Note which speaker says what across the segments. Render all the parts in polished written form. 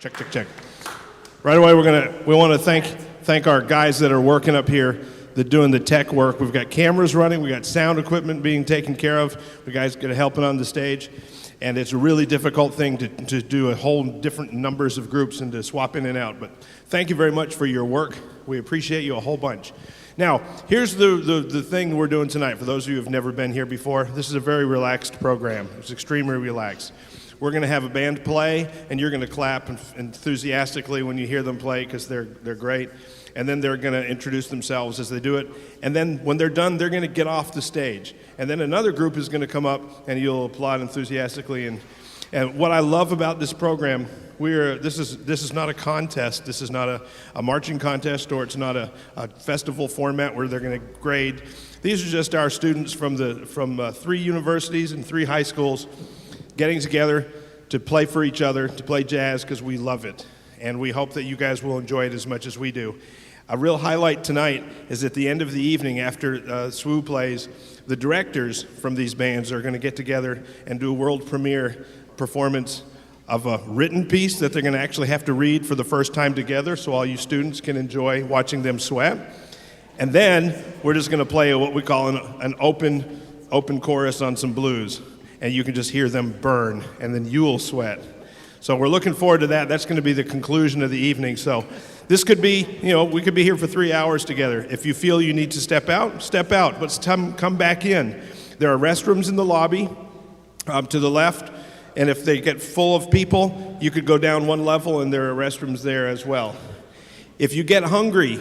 Speaker 1: Check, check, check. Right away, we want to thank our guys that are working up here, that doing the tech work. We've got cameras running, we got sound equipment being taken care of. The guys get helping on the stage, and it's a really difficult thing to do a whole different numbers of groups and to swap in and out. But thank you very much for your work. We appreciate you a whole bunch. Now, here's the thing we're doing tonight. For those of you who have never been here before, this is a very relaxed program. It's extremely relaxed. We're going to have a band play, and you're going to clap enthusiastically when you hear them play because they're great. And then they're going to introduce themselves as they do it. And then when they're done, they're going to get off the stage. And then another group is going to come up, and you'll applaud enthusiastically. And what I love about this program, this is not a contest. This is not a marching contest, or it's not a festival format where they're going to grade. These are just our students from 3 universities and 3 high schools getting together to play for each other, to play jazz because we love it. And we hope that you guys will enjoy it as much as we do. A real highlight tonight is at the end of the evening after SWU plays, the directors from these bands are going to get together and do a world premiere performance of a written piece that they're going to actually have to read for the first time together, so all you students can enjoy watching them sweat. And then we're just going to play what we call an open chorus on some blues. And you can just hear them burn, and then you'll sweat. So we're looking forward to that. That's going to be the conclusion of the evening. So this could be, we could be here for 3 hours together. If you feel you need to step out, but come back in. There are restrooms in the lobby to the left, and if they get full of people, you could go down 1 level, and there are restrooms there as well. If you get hungry,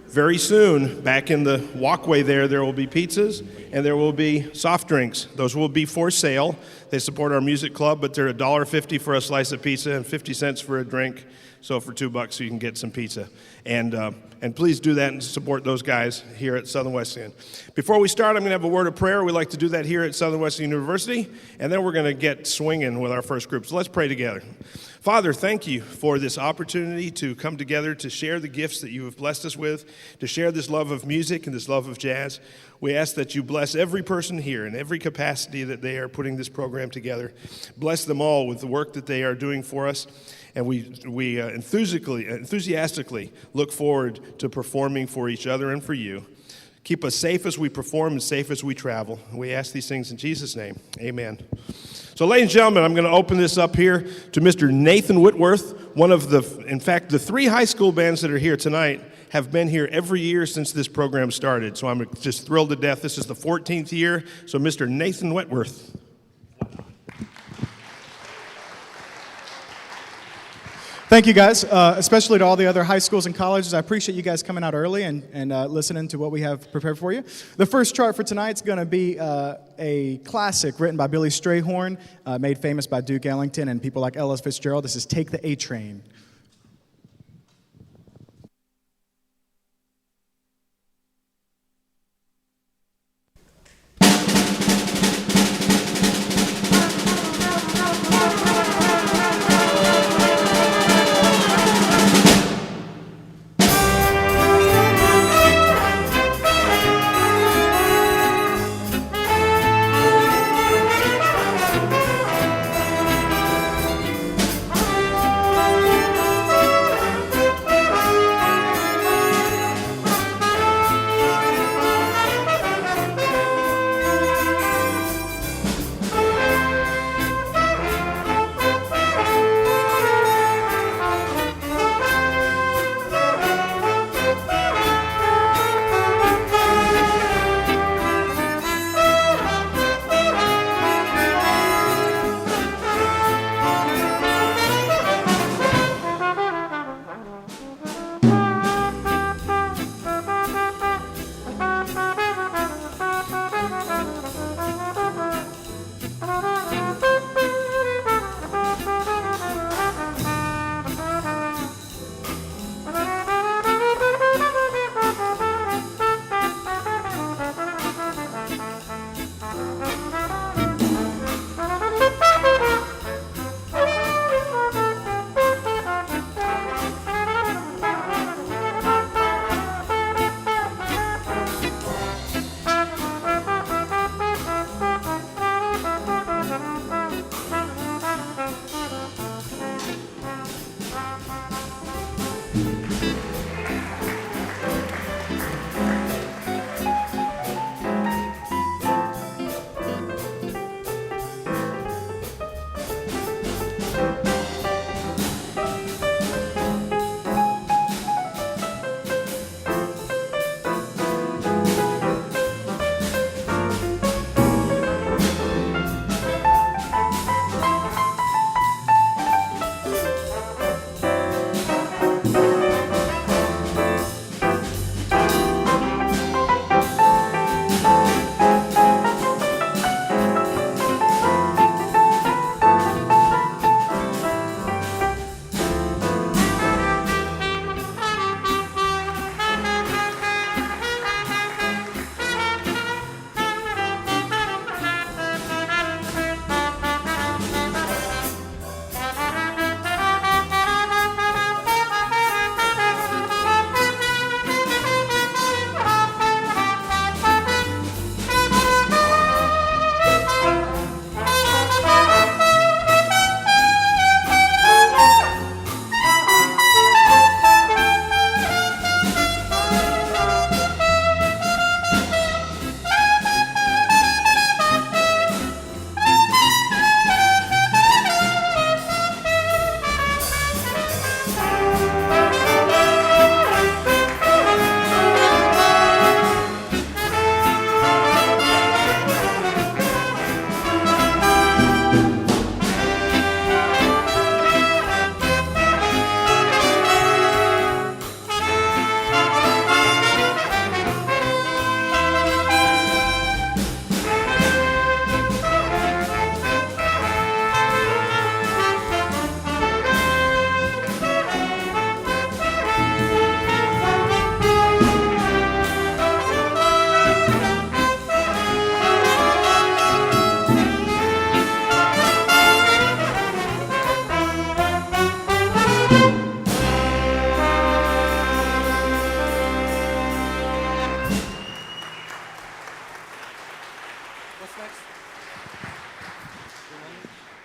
Speaker 1: very soon, back in the walkway there will be pizzas and there will be soft drinks. Those will be for sale. They support our music club, but they're $1.50 for a slice of pizza and 50 cents for a drink. So for $2 you can get some pizza. And please do that and support those guys here at Southern Wesleyan. Before we start, I'm going to have a word of prayer. We like to do that here at Southern Wesleyan University, and then we're going to get swinging with our first group. So let's pray together. Father, thank you for this opportunity to come together to share the gifts that you have blessed us with, to share this love of music and this love of jazz. We ask that you bless every person here in every capacity that they are putting this program together. Bless them all with the work that they are doing for us. And we enthusiastically look forward to performing for each other and for you. Keep us safe as we perform and safe as we travel. We ask these things in Jesus' name. Amen. So, ladies and gentlemen, I'm going to open this up here to Mr. Nathan Whitworth, in fact, the 3 high school bands that are here tonight have been here every year since this program started. So I'm just thrilled to death. This is the 14th year. So, Mr. Nathan Whitworth.
Speaker 2: Thank you, guys, especially to all the other high schools and colleges. I appreciate you guys coming out early and listening to what we have prepared for you. The first chart for tonight is going to be a classic written by Billy Strayhorn, made famous by Duke Ellington and people like Ella Fitzgerald. This is Take the A Train.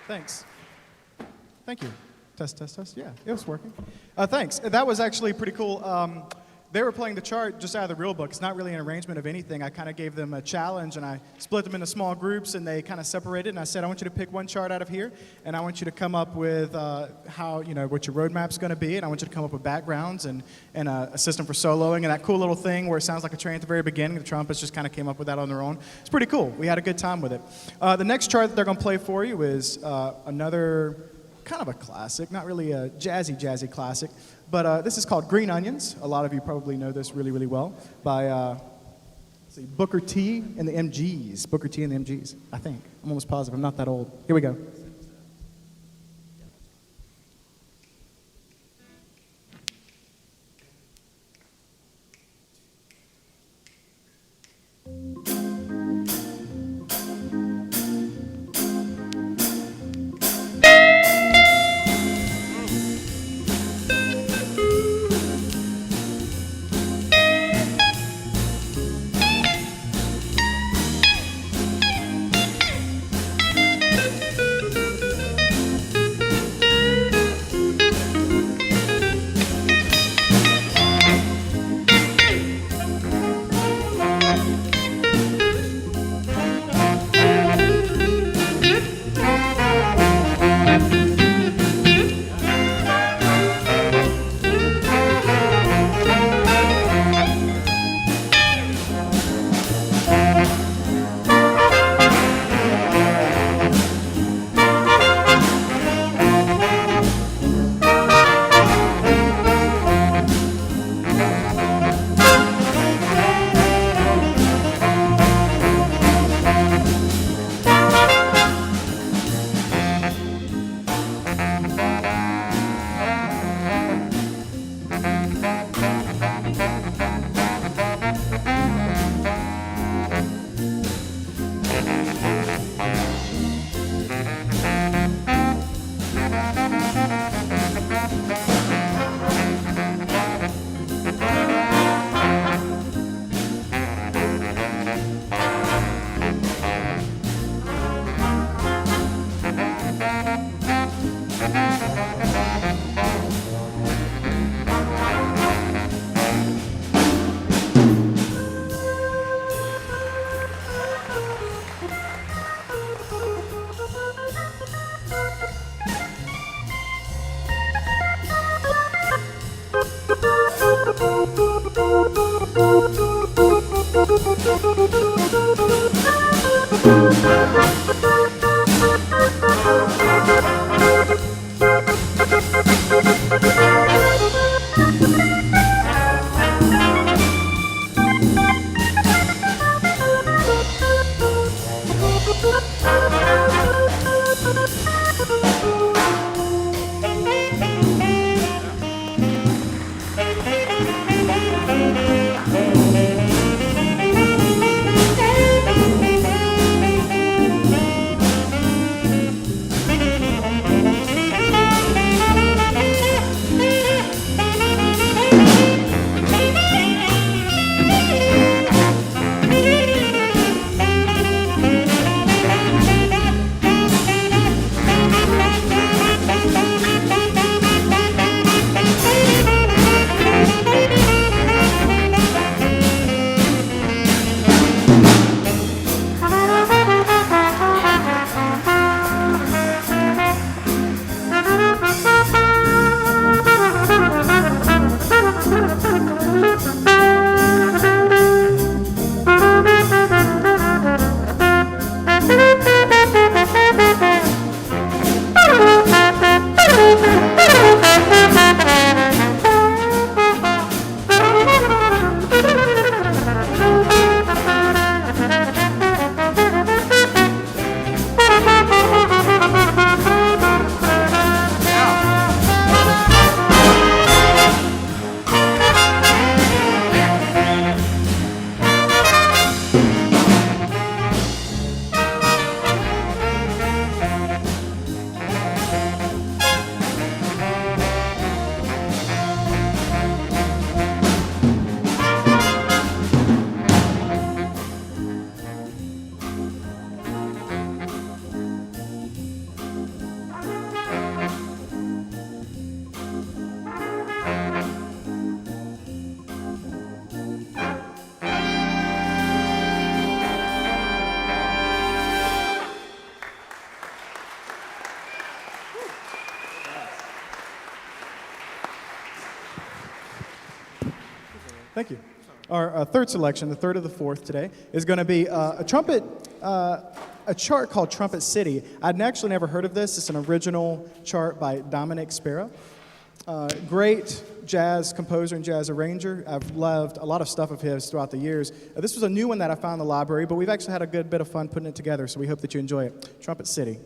Speaker 2: Thanks. Thank you. Test, test, test. Yeah, it was working. Thanks. That was actually pretty cool. They were playing the chart just out of the real book. It's not really an arrangement of anything. I kind of gave them a challenge, and I split them into small groups, and they kind of separated. And I said, I want you to pick one chart out of here, and I want you to come up with what your roadmap's going to be, and I want you to come up with backgrounds and a system for soloing, and that cool little thing where it sounds like a train at the very beginning. The trumpets just kind of came up with that on their own. It's pretty cool. We had a good time with it. The next chart that they're going to play for you is another kind of a classic, not really a jazzy classic, but this is called Green Onions. A lot of you probably know this really, really well by let's see, Booker T and the MGs. Booker T and the MGs, I think. I'm almost positive. I'm not that old. Here we go. Thank you. Our third selection, the third of the fourth today, is going to be a chart called Trumpet City. I'd actually never heard of this. It's an original chart by Dominic Sparrow. Great jazz composer and jazz arranger. I've loved a lot of stuff of his throughout the years. This was a new one that I found in the library, but we've actually had a good bit of fun putting it together, so we hope that you enjoy it. Trumpet City.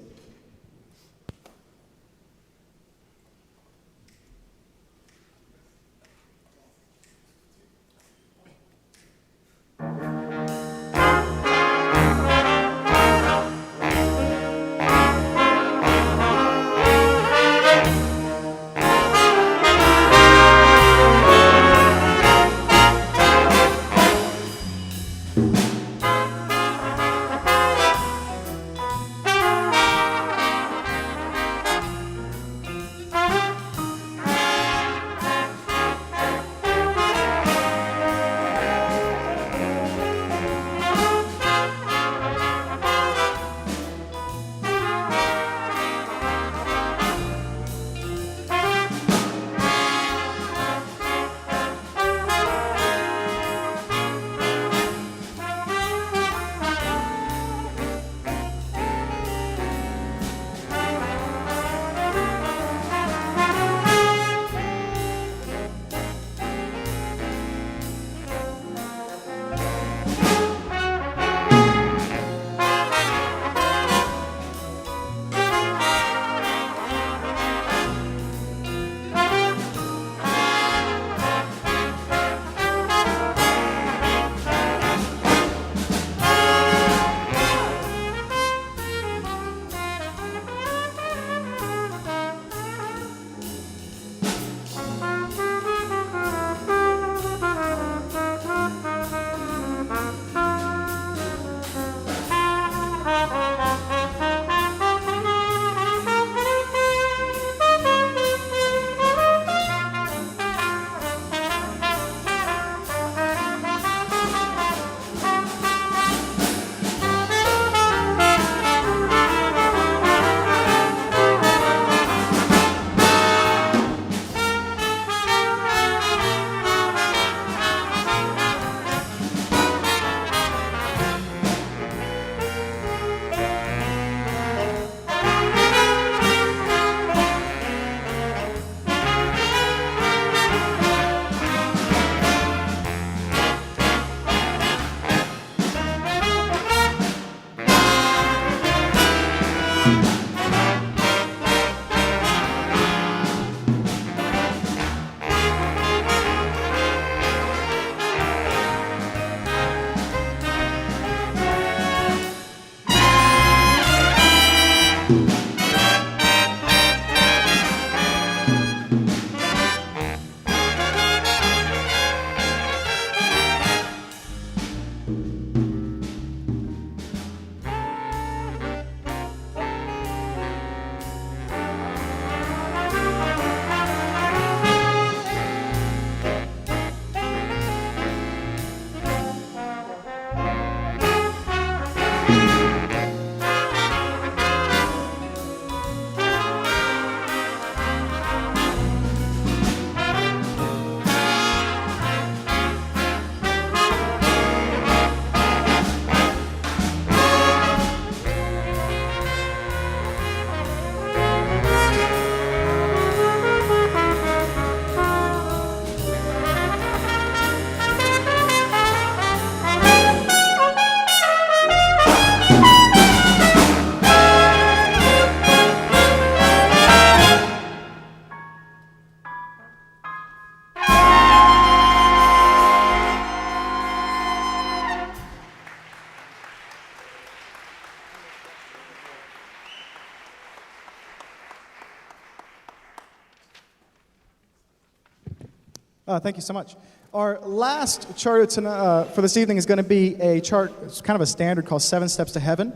Speaker 2: Thank you so much. Our last chart for this evening is going to be a chart, it's kind of a standard called Seven Steps to Heaven,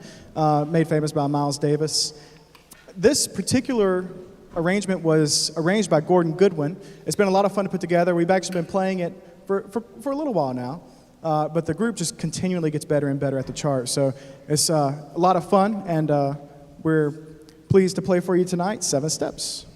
Speaker 2: made famous by Miles Davis. This particular arrangement was arranged by Gordon Goodwin. It's been a lot of fun to put together. We've actually been playing it for a little while now, but the group just continually gets better and better at the chart. So it's a lot of fun, and we're pleased to play for you tonight, Seven Steps.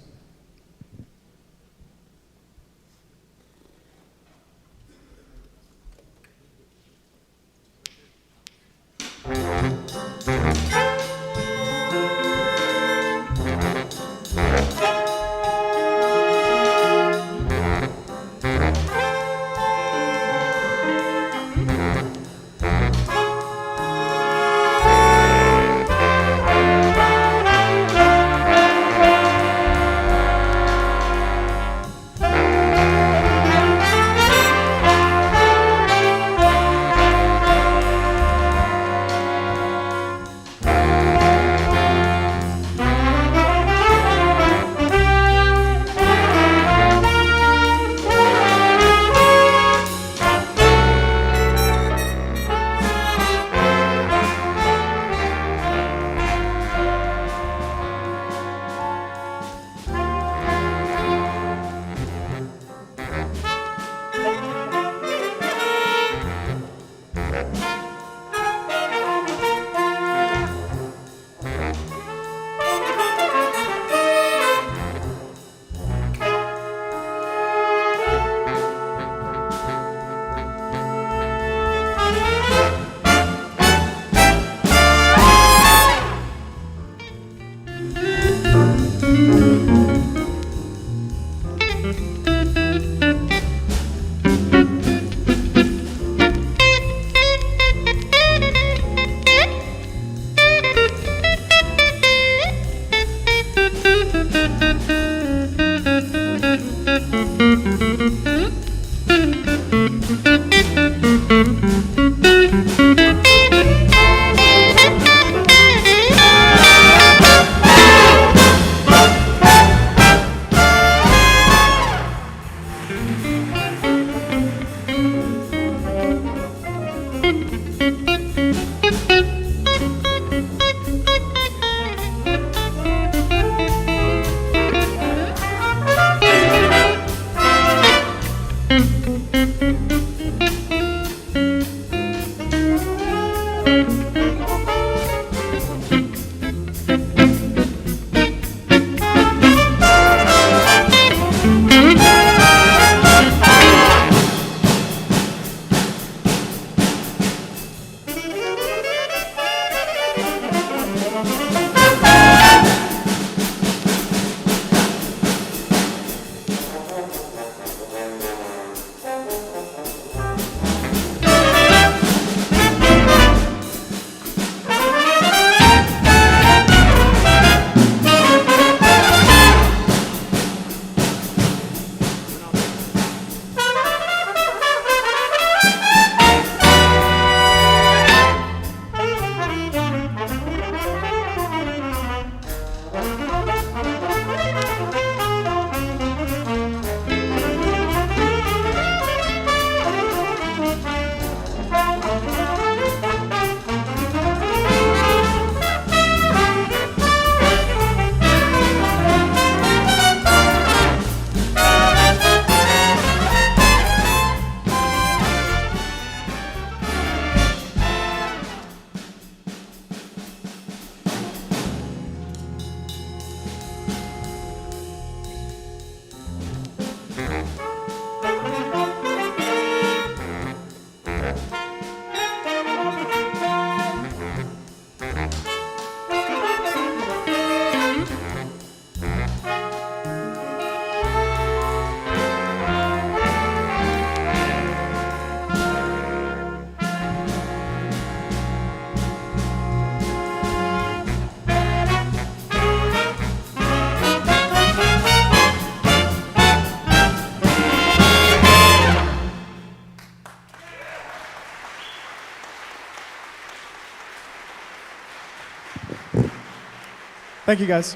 Speaker 2: Thank you, guys.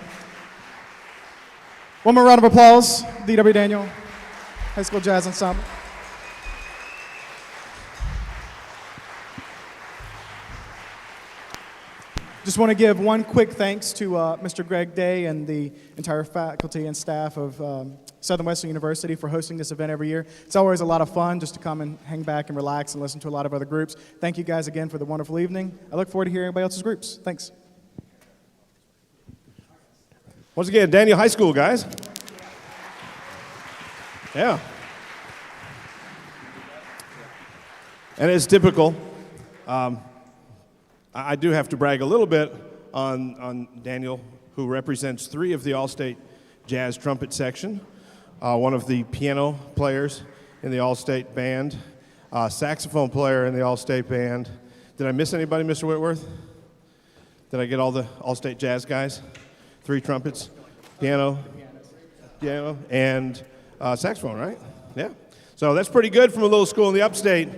Speaker 2: One more round of applause, D.W. Daniel, High School Jazz Ensemble. Just want to give one quick thanks to Mr. Greg Day and the entire faculty and staff of Southern Western University for hosting this event every year. It's always a lot of fun just to come and hang back and relax and listen to a lot of other groups. Thank you guys again for the wonderful evening. I look forward to hearing everybody else's groups. Thanks.
Speaker 1: Once again, Daniel High School, guys. Yeah. And it's typical. I do have to brag a little bit on Daniel, who represents 3 of the All-State Jazz Trumpet section, one of the piano players in the All-State Band, saxophone player in the All-State Band. Did I miss anybody, Mr. Whitworth? Did I get all the All-State Jazz guys? 3 trumpets, piano, and saxophone, right? Yeah. So that's pretty good from a little school in the upstate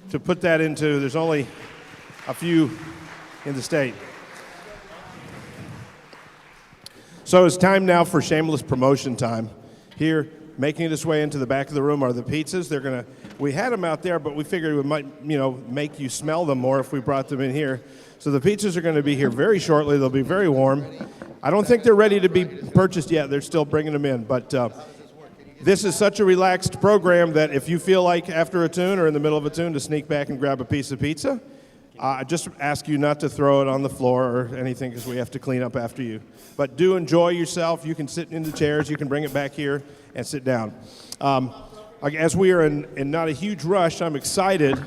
Speaker 1: to put that into, there's only a few in the state. So it's time now for shameless promotion time. Here, making its way into the back of the room are the pizzas. We had them out there, but we figured it might, make you smell them more if we brought them in here. So the pizzas are going to be here very shortly. They'll be very warm. I don't think they're ready to be purchased yet. They're still bringing them in. But this is such a relaxed program that if you feel like after a tune or in the middle of a tune to sneak back and grab a piece of pizza, I just ask you not to throw it on the floor or anything because we have to clean up after you. But do enjoy yourself. You can sit in the chairs. You can bring it back here and sit down. As we are in not a huge rush, I'm excited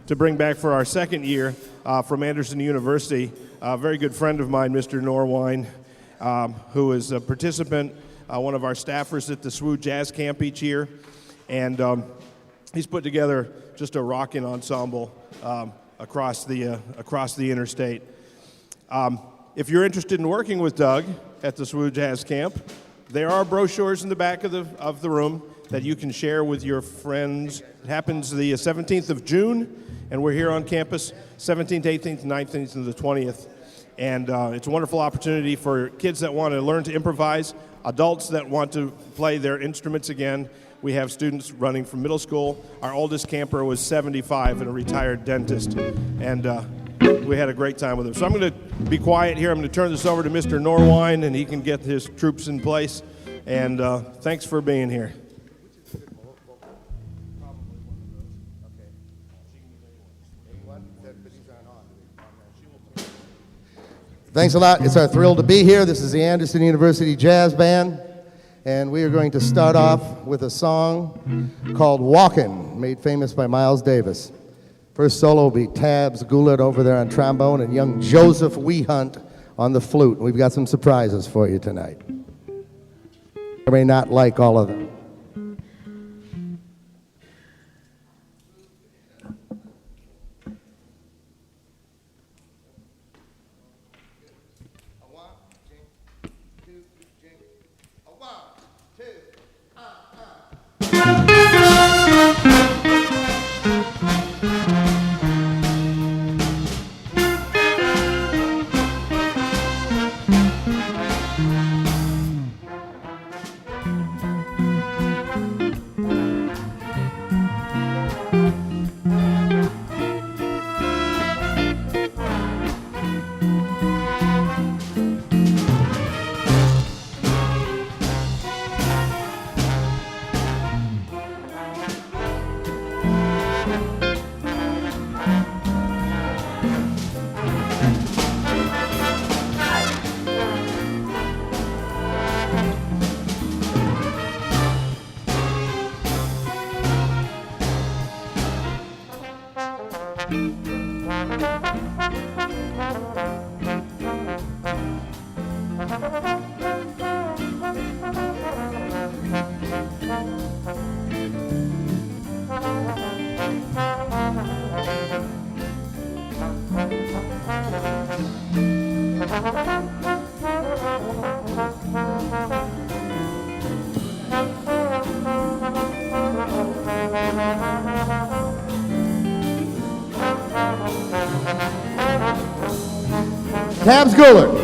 Speaker 1: to bring back for our second year from Anderson University a very good friend of mine, Mr. Norwine, who is a participant, one of our staffers at the SWU Jazz Camp each year. And he's put together just a rocking ensemble across the interstate. If you're interested in working with Doug at the SWU Jazz Camp, there are brochures in the back of the room that you can share with your friends. It happens the 17th of June, and we're here on campus 17th, 18th, 19th, and the 20th. And it's a wonderful opportunity for kids that want to learn to improvise, adults that want to play their instruments again. We have students running from middle school. Our oldest camper was 75 and a retired dentist. And we had a great time with him. So I'm going to be quiet here. I'm going to turn this over to Mr. Norwine, and he can get his troops in place. And thanks for being here.
Speaker 3: Thanks a lot. It's our thrill to be here. This is the Anderson University Jazz Band, and we are going to start off with a song called Walkin', made famous by Miles Davis. First solo will be Tabs Goulet over there on trombone and young Joseph Weehunt on the flute. We've got some surprises for you tonight. I may not like all of them. Tabs Guller.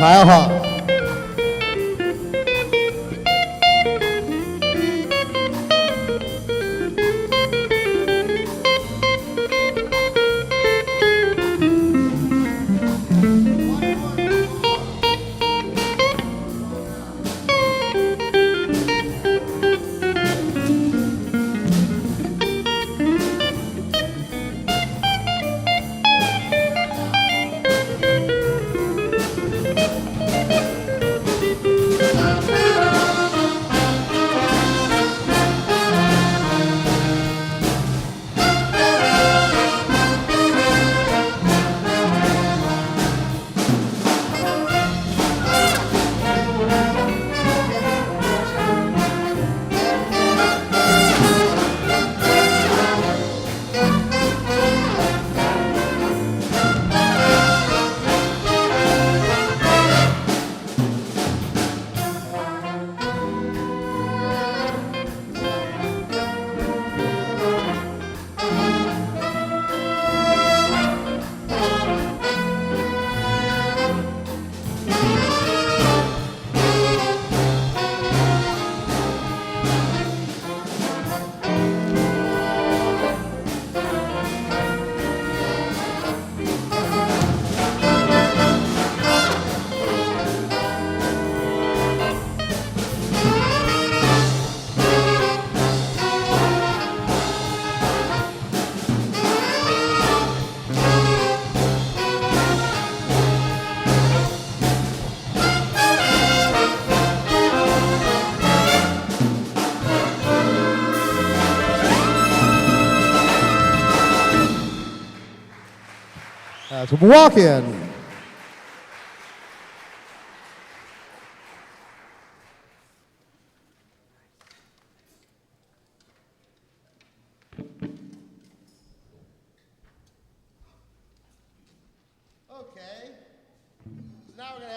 Speaker 3: Kyle Hall. That's Walk-In.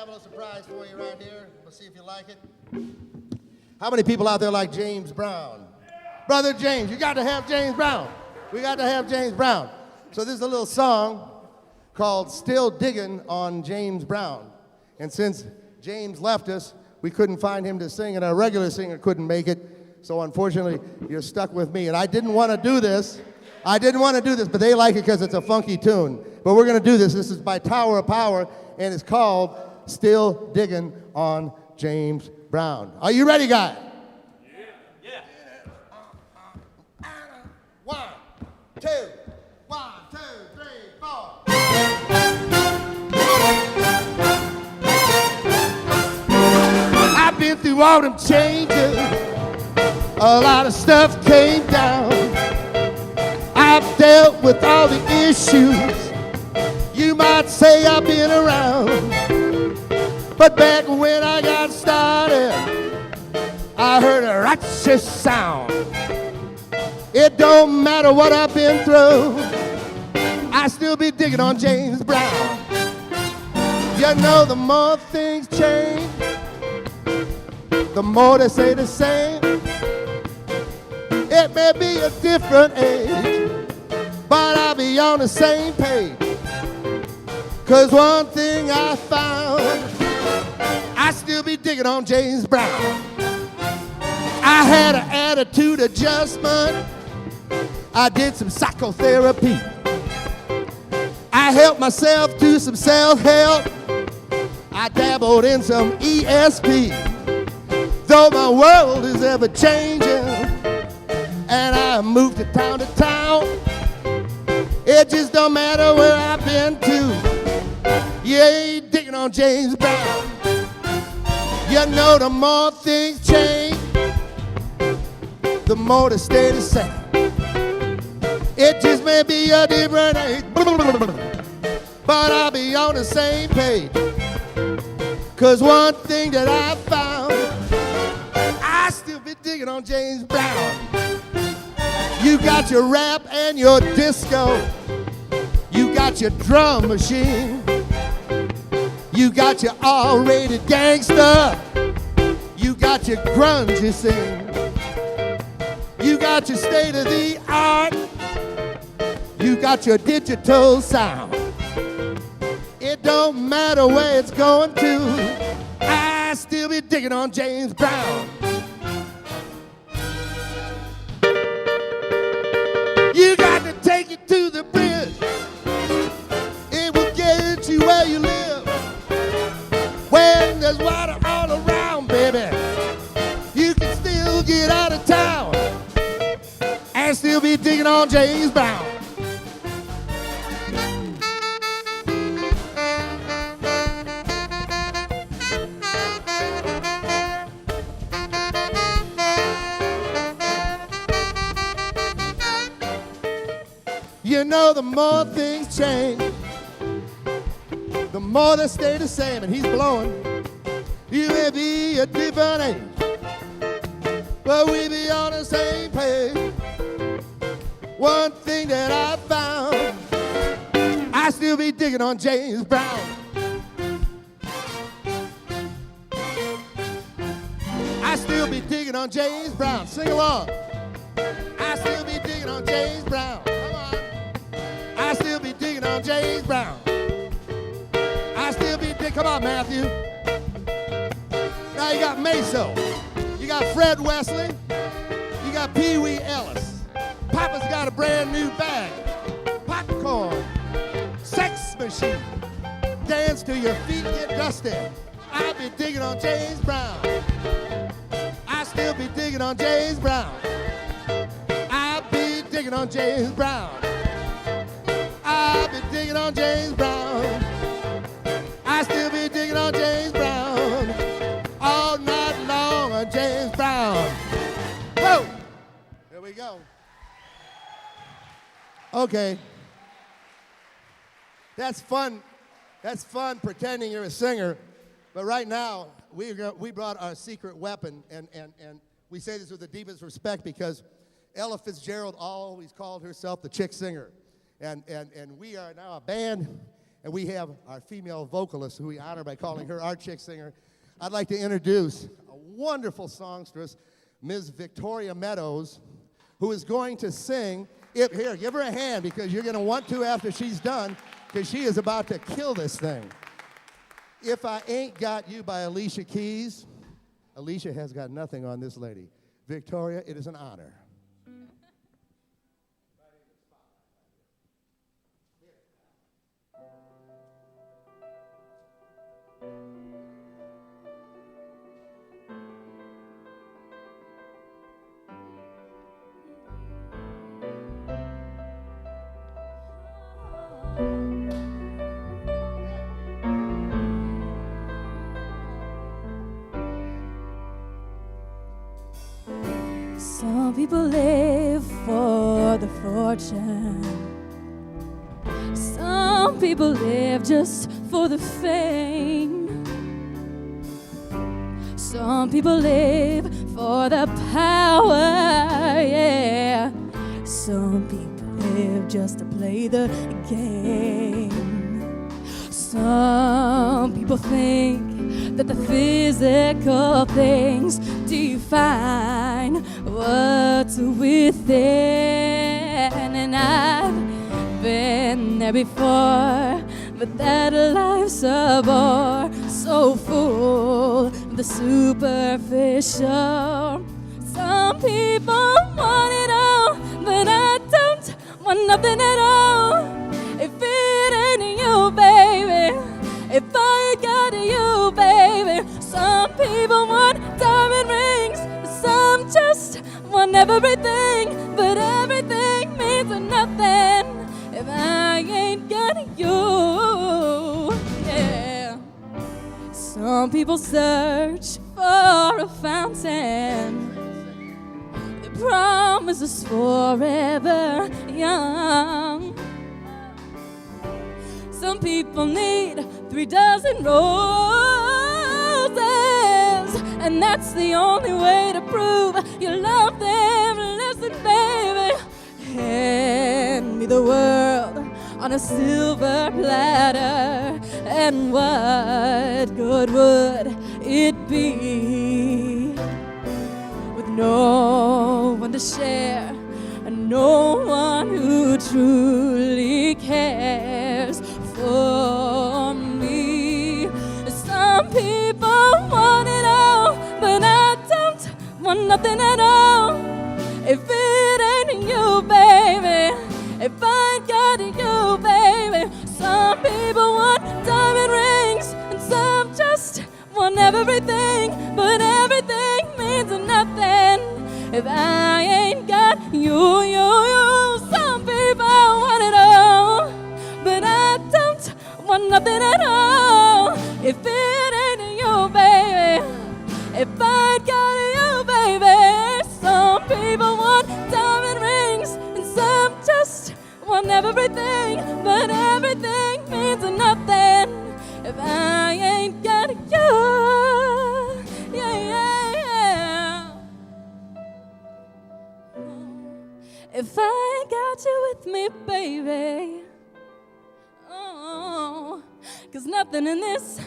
Speaker 3: have a little surprise for you right here. We'll see if you like it. How many people out there like James Brown? Brother James, you got to have James Brown. We got to have James Brown. So this is a little song called Still Diggin' on James Brown. And since James left us, we couldn't find him to sing, and our regular singer couldn't make it. So unfortunately, you're stuck with me. And I didn't want to do this. But they like it because it's a funky tune. But we're going to do this. This is by Tower of Power, and it's called Still Diggin' on James Brown. Are you ready, guys?
Speaker 4: Yeah.
Speaker 3: One, two, 1, 2, 3, 4. I've been through all them changes. A lot of stuff came down. I've dealt with all the issues. You might say I've been around. But back when I got started, I heard a righteous sound. It don't matter what I've been through, I still be digging on James Brown. You know, the more things change, the more they say the same. It may be a different age, but I'll be on the same page. 'Cause one thing I found, I still be digging on James Brown. I had an attitude adjustment. I did some psychotherapy. I helped myself do some self-help. I dabbled in some ESP. Though my world is ever changing, and I moved to town, it just don't matter where I've been to. You ain't digging on James Brown. You know, the more things change, the more they stay the same. It just may be a different age, but I'll be on the same page. 'Cause one thing that I found, I still be digging on James Brown. You got your rap and your disco. You got your drum machine. You got your R-rated gangster. You got your grunge, you sing. You got your state-of-the-art. You got your digital sound. It don't matter where it's going to, I still be digging on James Brown. You got to take it to the bridge. It will get you where you live. When there's water all around, baby, you can still get out of town and still be digging on James Brown. You know, the more things change, the more they stay the same. And he's blowing. You may be a different age, but we be on the same page. One thing that I found, I still be digging on James Brown. I still be digging on James Brown. Sing along. I still be digging on James Brown. Come on. I still be digging on James Brown. I still be digging. Come on, Matthew. Now you got Meso. You got Fred Wesley. You got Pee Wee Ellis. Papa's got a brand new bag. Popcorn. Sex machine. Dance till your feet get dusty. I'll be digging on James Brown. I still be digging on James Brown. I'll be digging on James Brown. I'll be digging on James Brown. I still be digging on James Brown. All night long on James Brown. Whoa! Here we go. Okay. That's fun. That's fun pretending you're a singer. But right now, we brought our secret weapon, and we say this with the deepest respect because Ella Fitzgerald always called herself the chick singer. And we are now a band, And we have our female vocalist, who we honor by calling her our chick singer. I'd like to introduce a wonderful songstress, Ms. Victoria Meadows, who is going to sing. Here, give her a hand, because you're going to want to after she's done, because she is about to kill this thing. If I Ain't Got You by Alicia Keys. Alicia has got nothing on this lady. Victoria, it is an honor.
Speaker 4: Some people live for the fortune. Some people live just for the fame. Some people live for the power, yeah. Some people live just to play the game. Some people think that the physical things define what's within, and I've been there before, but that life's a bore, so full of the superficial. Some people want it all, but I don't want nothing at all. If it ain't you, baby, if I got you, baby. Some people want diamond rings, some just want everything, but everything means nothing if I ain't got you, yeah. Some people search for a fountain that promises forever young. Some people need 3 dozen roses, and that's the only way to prove you love them. Listen, baby, hand me the world on a silver platter, and what good would it be with no one to share and no one who truly cares for me? Some people want it all, but I don't want nothing at all. If it ain't you, baby, if I got you, baby. Some people want diamond rings, and some just want everything, but everything means nothing if I ain't got you, you. Some people want it all, but I don't want nothing at all. If it ain't you, baby, if I got you, baby. Some people want diamond rings, and some just want everything, but everything means nothing if I ain't got you. Yeah, yeah, yeah. If I ain't got you with me, baby. Oh, 'cause nothing in this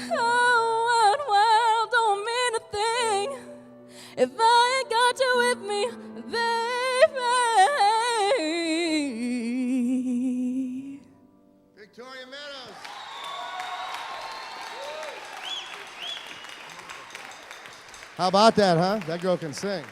Speaker 4: whole world don't mean a thing if I ain't got you with me, baby.
Speaker 3: Victoria Meadows. How about that, huh? That girl can sing.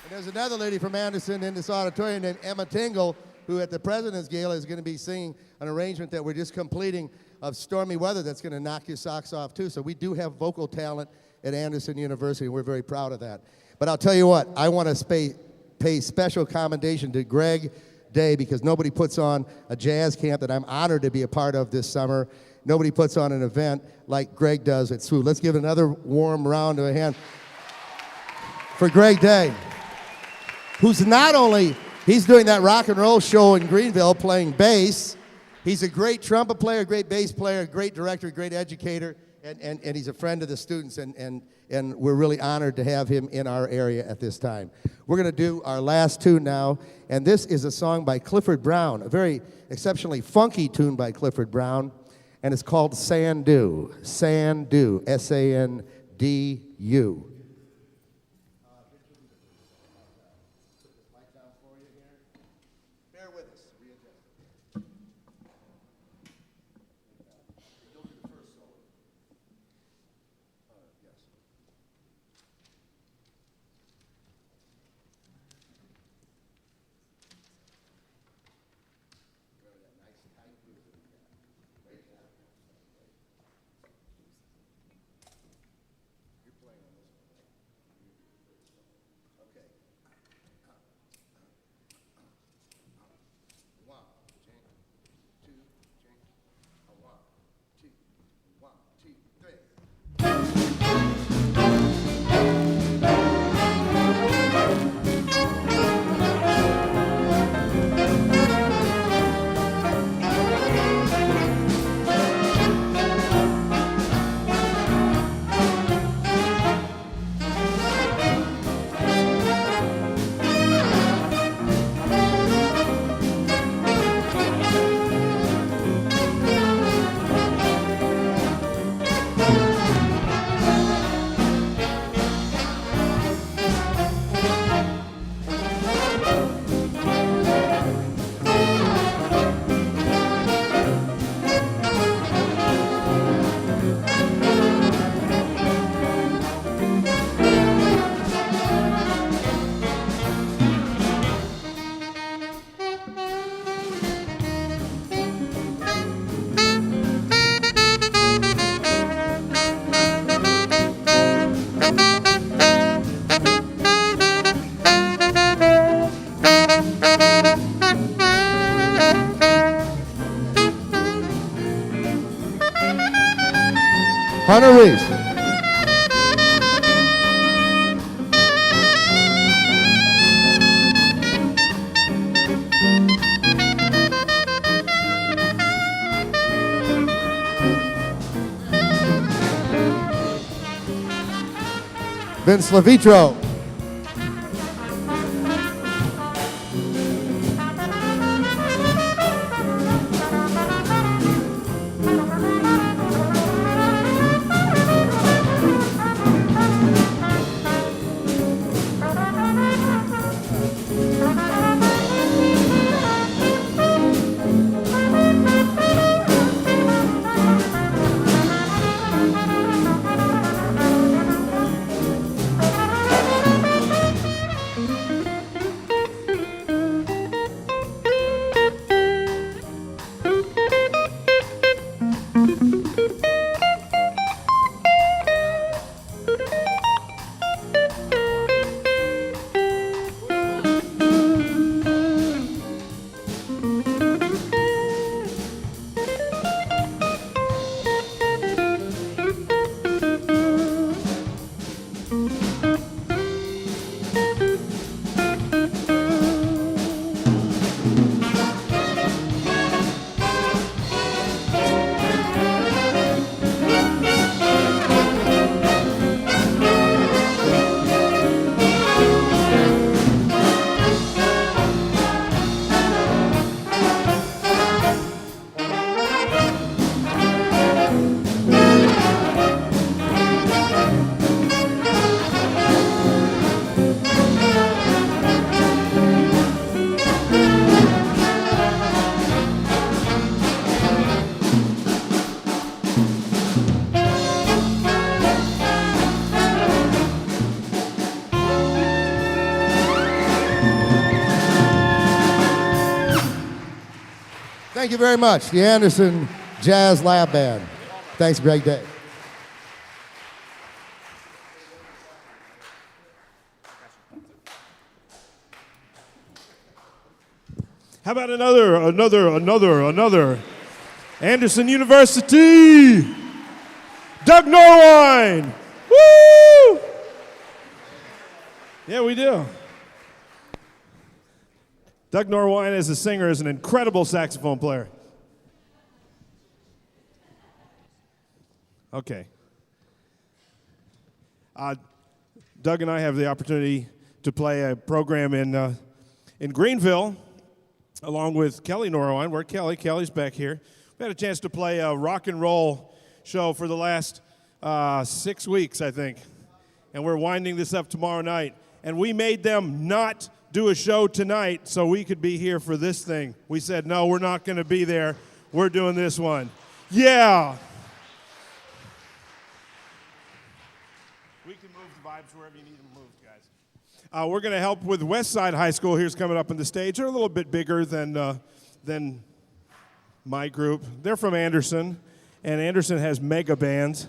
Speaker 3: And there's another lady from Anderson in this auditorium named Emma Tingle, who at the President's Gala is going to be singing an arrangement that we're just completing of Stormy Weather that's going to knock your socks off, too. So we do have vocal talent at Anderson University, and we're very proud of that. But I'll tell you what, I want to pay special commendation to Greg Day, because nobody puts on a jazz camp that I'm honored to be a part of this summer. Nobody puts on an event like Greg does at SWU. Let's give another warm round of a hand for Greg Day, who's not only, he's doing that rock and roll show in Greenville playing bass, he's a great trumpet player, great bass player, great director, great educator, And he's a friend of the students, and we're really honored to have him in our area at this time. We're going to do our last tune now, and this is a song by Clifford Brown, a very exceptionally funky tune by Clifford Brown, and it's called Sandu. Sandu, S-A-N-D-U. Bear with us. Hunter Reese. Vince Levitro. Thank you very much, the Anderson Jazz Lab Band. Thanks, Greg Day.
Speaker 1: How about another Anderson University? Doug Norwine. Woo! Yeah, we do. Doug Norwine, as a singer, is an incredible saxophone player. Okay. Doug and I have the opportunity to play a program in Greenville, along with Kelly Norwine. Where's Kelly? Kelly's back here. We had a chance to play a rock and roll show for the last 6 weeks, I think. And we're winding this up tomorrow night. And we made them not do a show tonight so we could be here for this thing. We said, no, we're not going to be there. We're doing this one. Yeah. We can move the vibes wherever you need them moved, guys. We're going to help with Westside High School. Here's coming up on the stage. They're a little bit bigger than my group. They're from Anderson, and Anderson has mega bands.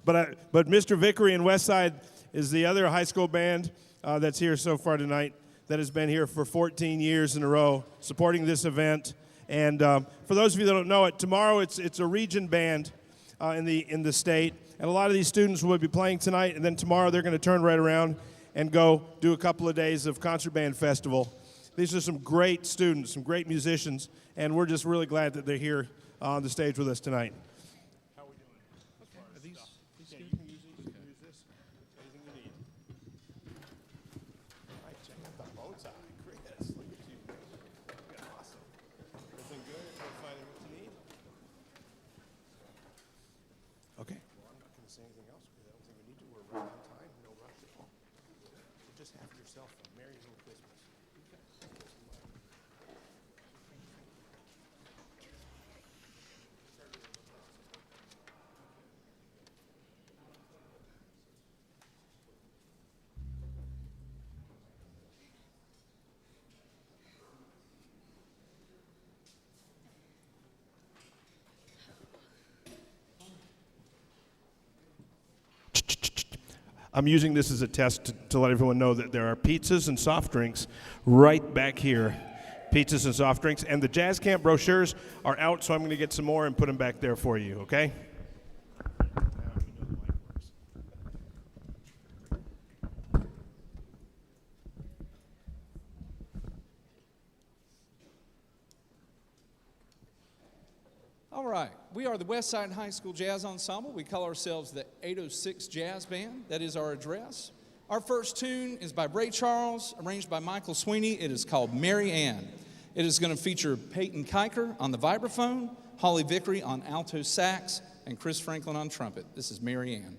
Speaker 1: But Mr. Vickery and Westside is the other high school band that's here so far tonight that has been here for 14 years in a row supporting this event. And for those of you that don't know it, tomorrow it's a region band in the state. And a lot of these students will be playing tonight, and then tomorrow they're going to turn right around and go do a couple of days of concert band festival. These are some great students, some great musicians, and we're just really glad that they're here on the stage with us tonight. How are we doing? Okay. Are these yeah, you can use these. You can use this. Anything you need. All right, check out the bow tie. Chris, look at you. You're awesome. Everything good? Everything finding what you need? Okay. Well, I'm not going to say anything else because I don't think we need to. We're right on time. No rush at all. So just have yourself a merry little Christmas. I'm using this as a test to let everyone know that there are pizzas and soft drinks right back here. Pizzas and soft drinks. And the Jazz Camp brochures are out, so I'm going to get some more and put them back there for you, okay?
Speaker 5: All right, we are the Westside High School Jazz Ensemble. We call ourselves the 806 Jazz Band. That is our address. Our first tune is by Ray Charles, arranged by Michael Sweeney. It is called Mary Ann. It is going to feature Peyton Kiker on the vibraphone, Holly Vickery on alto sax, and Chris Franklin on trumpet. This is Mary Ann.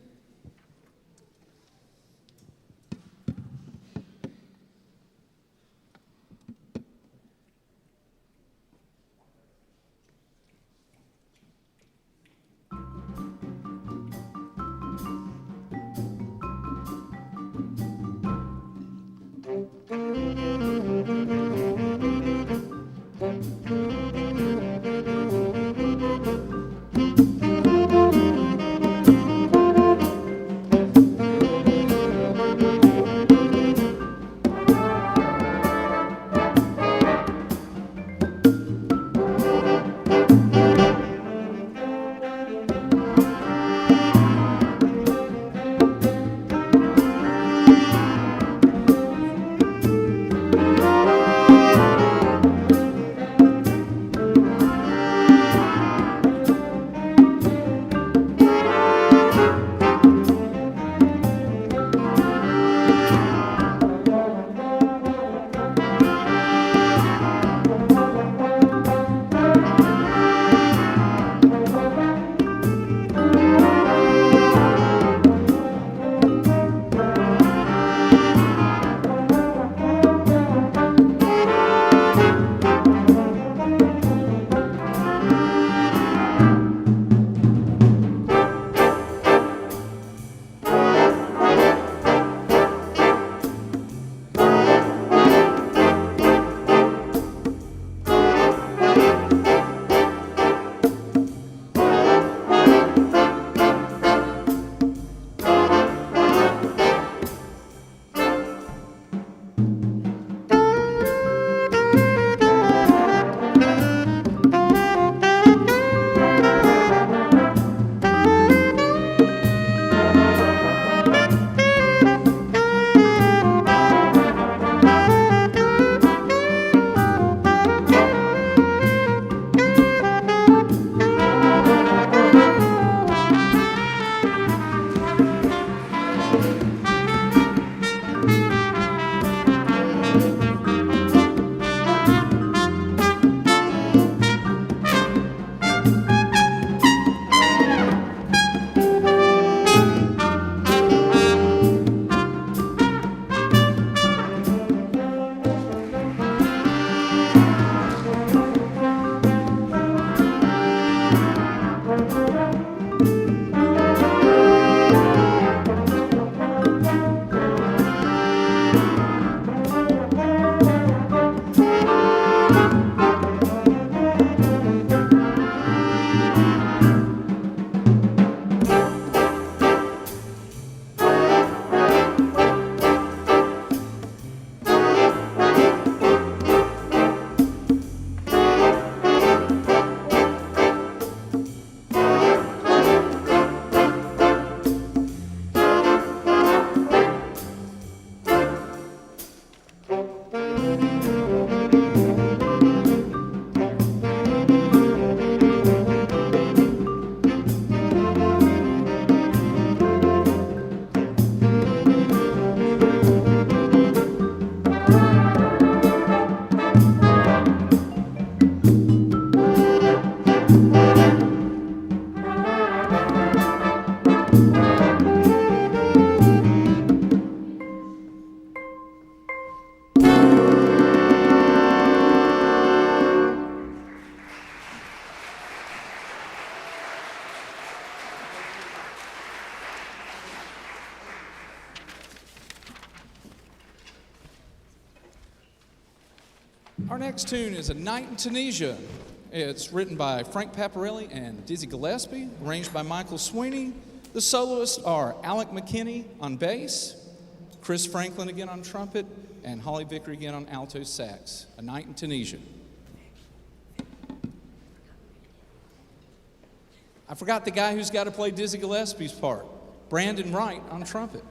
Speaker 5: Our next tune is A Night in Tunisia. It's written by Frank Paparelli and Dizzy Gillespie, arranged by Michael Sweeney. The soloists are Alec McKinney on bass, Chris Franklin again on trumpet, and Holly Vickery again on alto sax. A Night in Tunisia. I forgot the guy who's got to play Dizzy Gillespie's part, Brandon Wright on trumpet.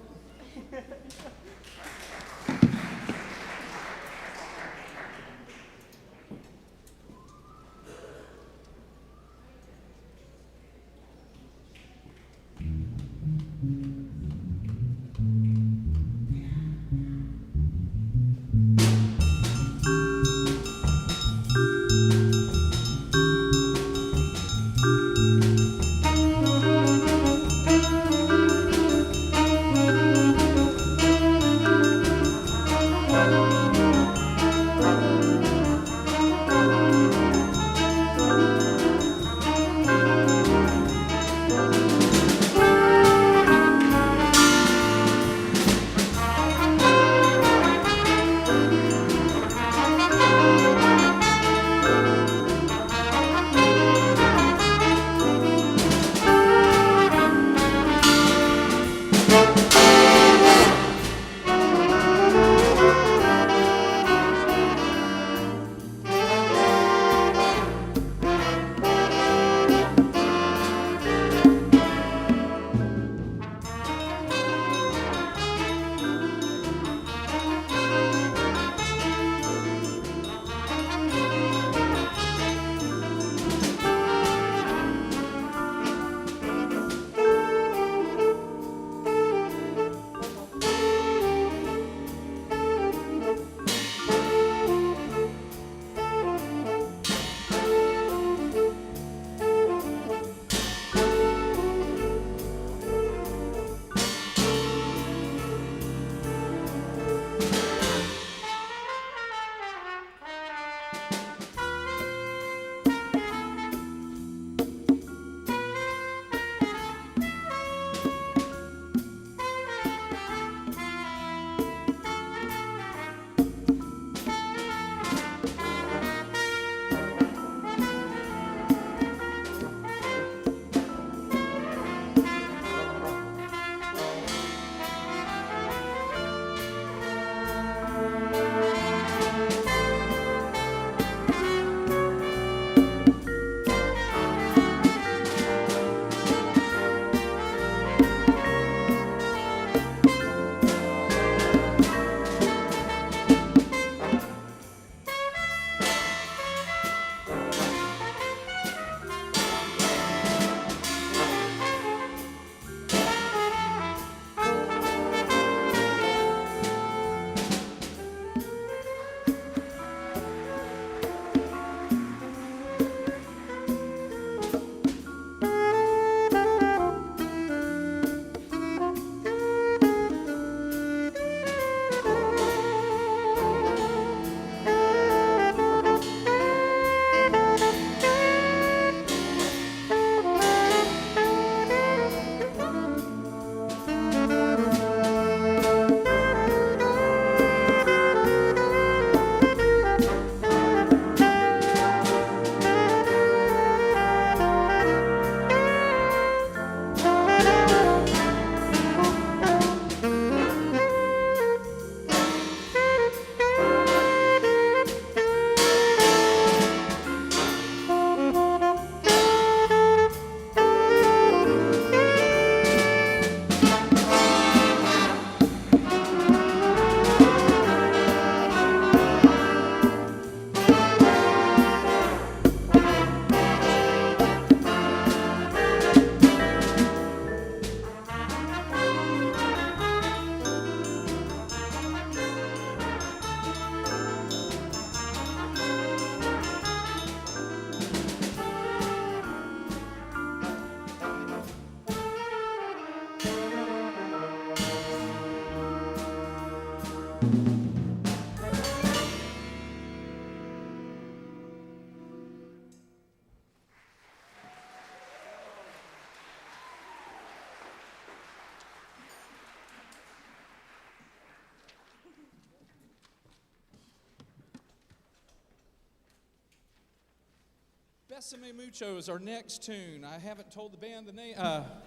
Speaker 5: Besame Mucho is our next tune. I haven't told the band the name,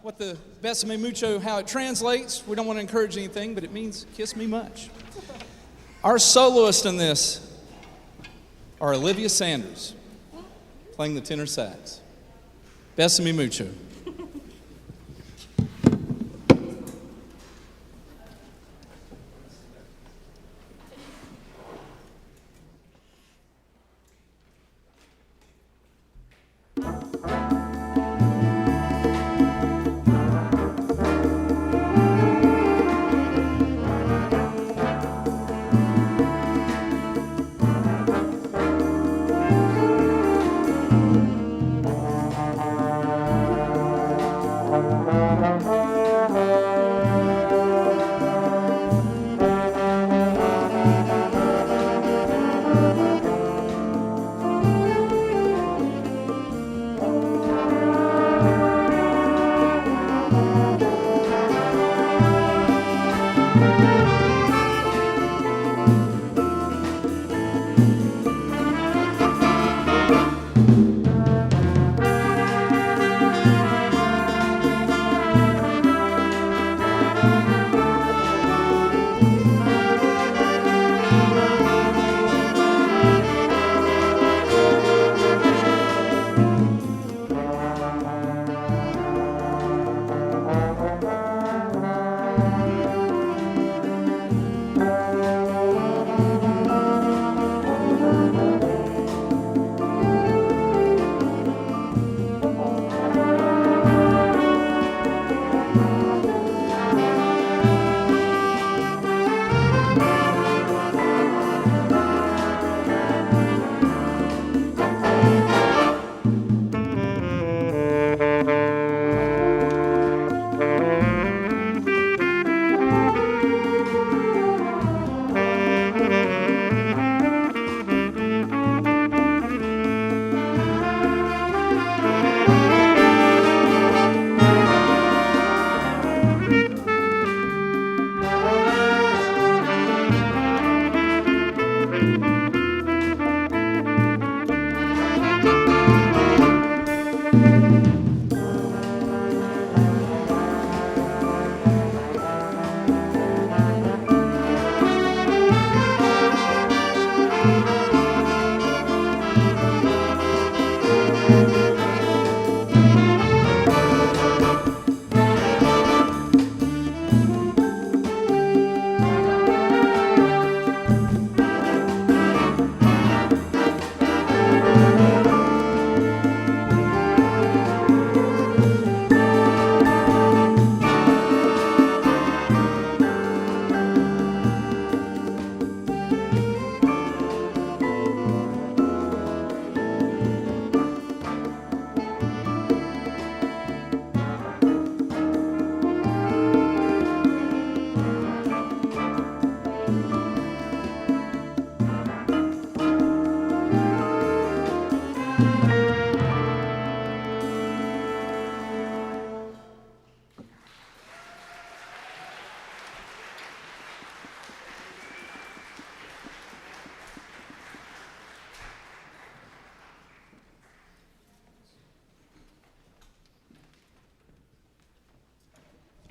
Speaker 5: what the Besame Mucho, how it translates. We don't want to encourage anything, but it means kiss me much. Our soloist in this are Olivia Sanders, playing the tenor sax. Besame Mucho.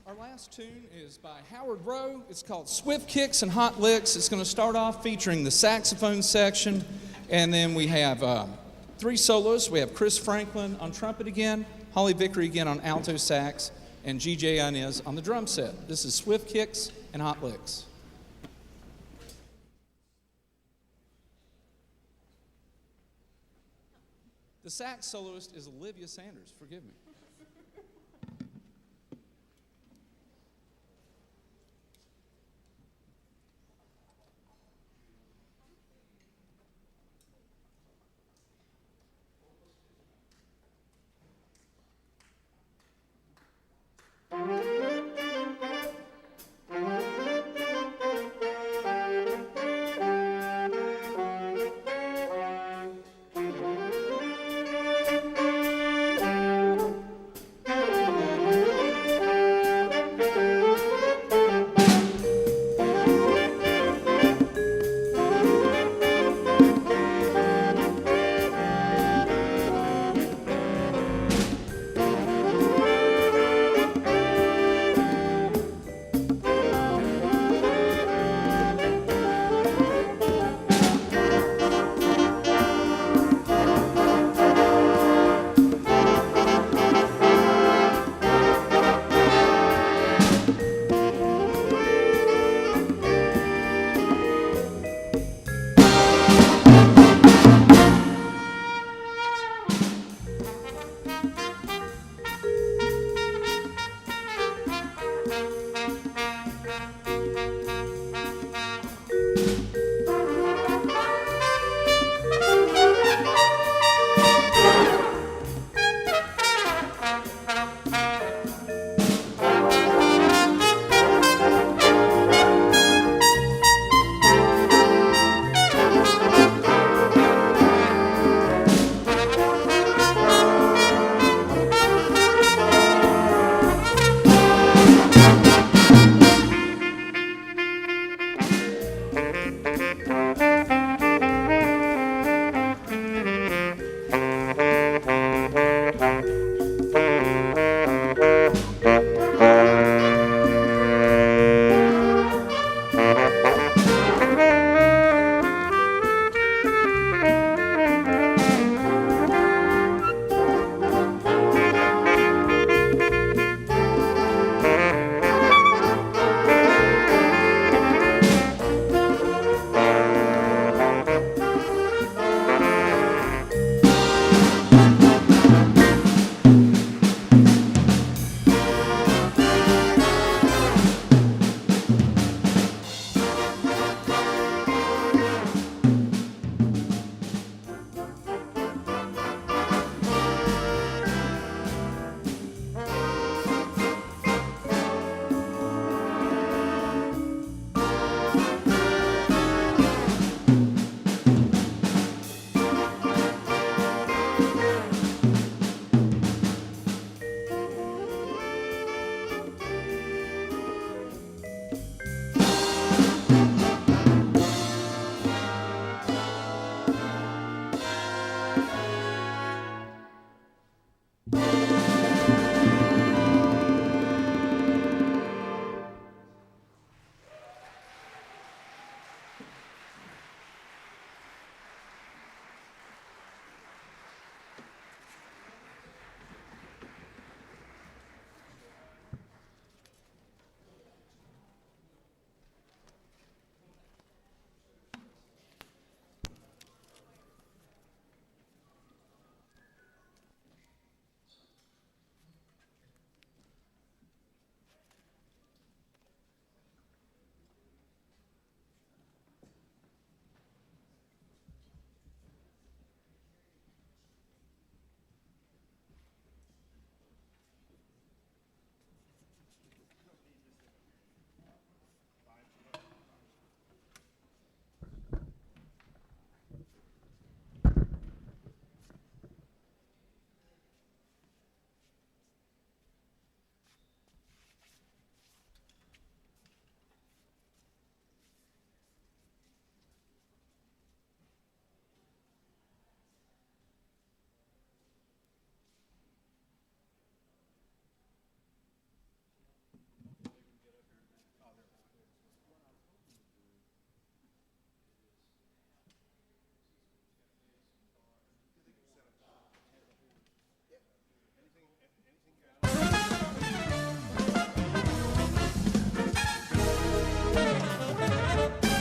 Speaker 5: Our last tune is by Howard Rowe. It's called Swift Kicks and Hot Licks. It's going to start off featuring the saxophone section, and then we have three soloists. We have Chris Franklin on trumpet again, Holly Vickery again on alto sax, and G.J. Inez on the drum set. This is Swift Kicks and Hot Licks. The sax soloist is Olivia Sanders. Forgive me.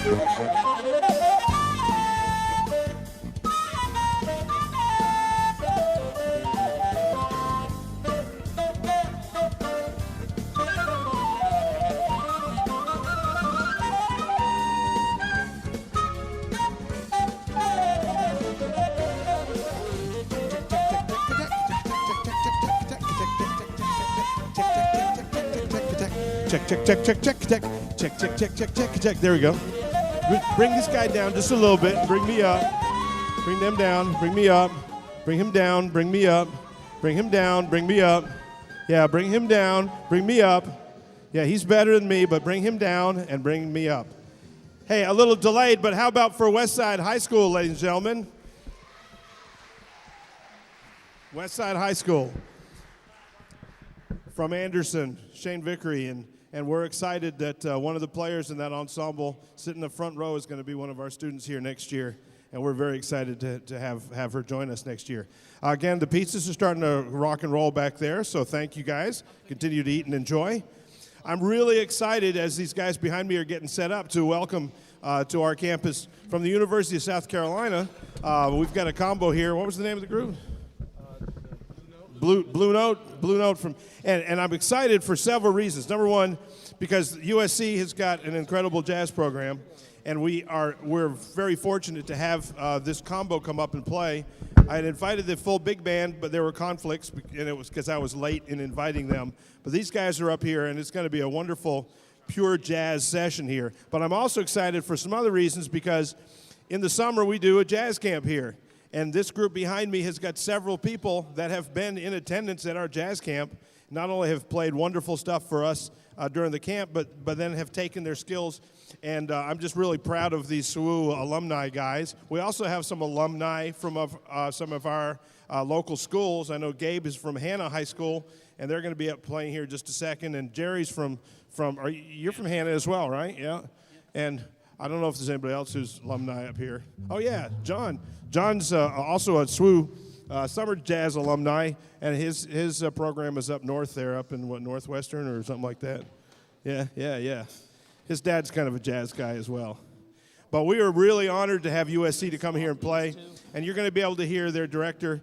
Speaker 1: Check, check, check, check, check, check, check, check, check, check, check, check. There we go. Bring this guy down just a little bit. Bring me up. Bring them down. Bring me up. Bring him down. Bring me up. Bring him down. Bring me up. Yeah, bring him down. Bring me up. Yeah, he's better than me, but bring him down and bring me up. Hey, a little delayed, but how about for Westside High School, ladies and gentlemen? Westside High School. From Anderson, Shane Vickery, and we're excited that one of the players in that ensemble sitting in the front row is going to be one of our students here next year, and we're very excited to have her join us next year. Again, the pizzas are starting to rock and roll back there, so thank you guys. Continue to eat and enjoy. I'm really excited as these guys behind me are getting set up to welcome to our campus from the University of South Carolina. We've got a combo here. What was the name of the group? Blue Note from, and I'm excited for several reasons. Number one, because USC has got an incredible jazz program, and we're very fortunate to have this combo come up and play. I had invited the full big band, but there were conflicts, and it was because I was late in inviting them. But these guys are up here, and it's going to be a wonderful, pure jazz session here. But I'm also excited for some other reasons because in the summer we do a jazz camp here. And this group behind me has got several people that have been in attendance at our jazz camp, not only have played wonderful stuff for us during the camp, but then have taken their skills. And I'm just really proud of these SWU alumni guys. We also have some alumni from some of our local schools. I know Gabe is from Hannah High School, and they're going to be up playing here in just a second. And Jerry's you're from Hannah as well, right? Yeah. And I don't know if there's anybody else who's alumni up here. Oh, yeah, John. John's also a SWU summer jazz alumni, and his program is up north there, up in Northwestern or something like that. Yeah. His dad's kind of a jazz guy as well. But we are really honored to have USC to come here and play, and you're going to be able to hear their director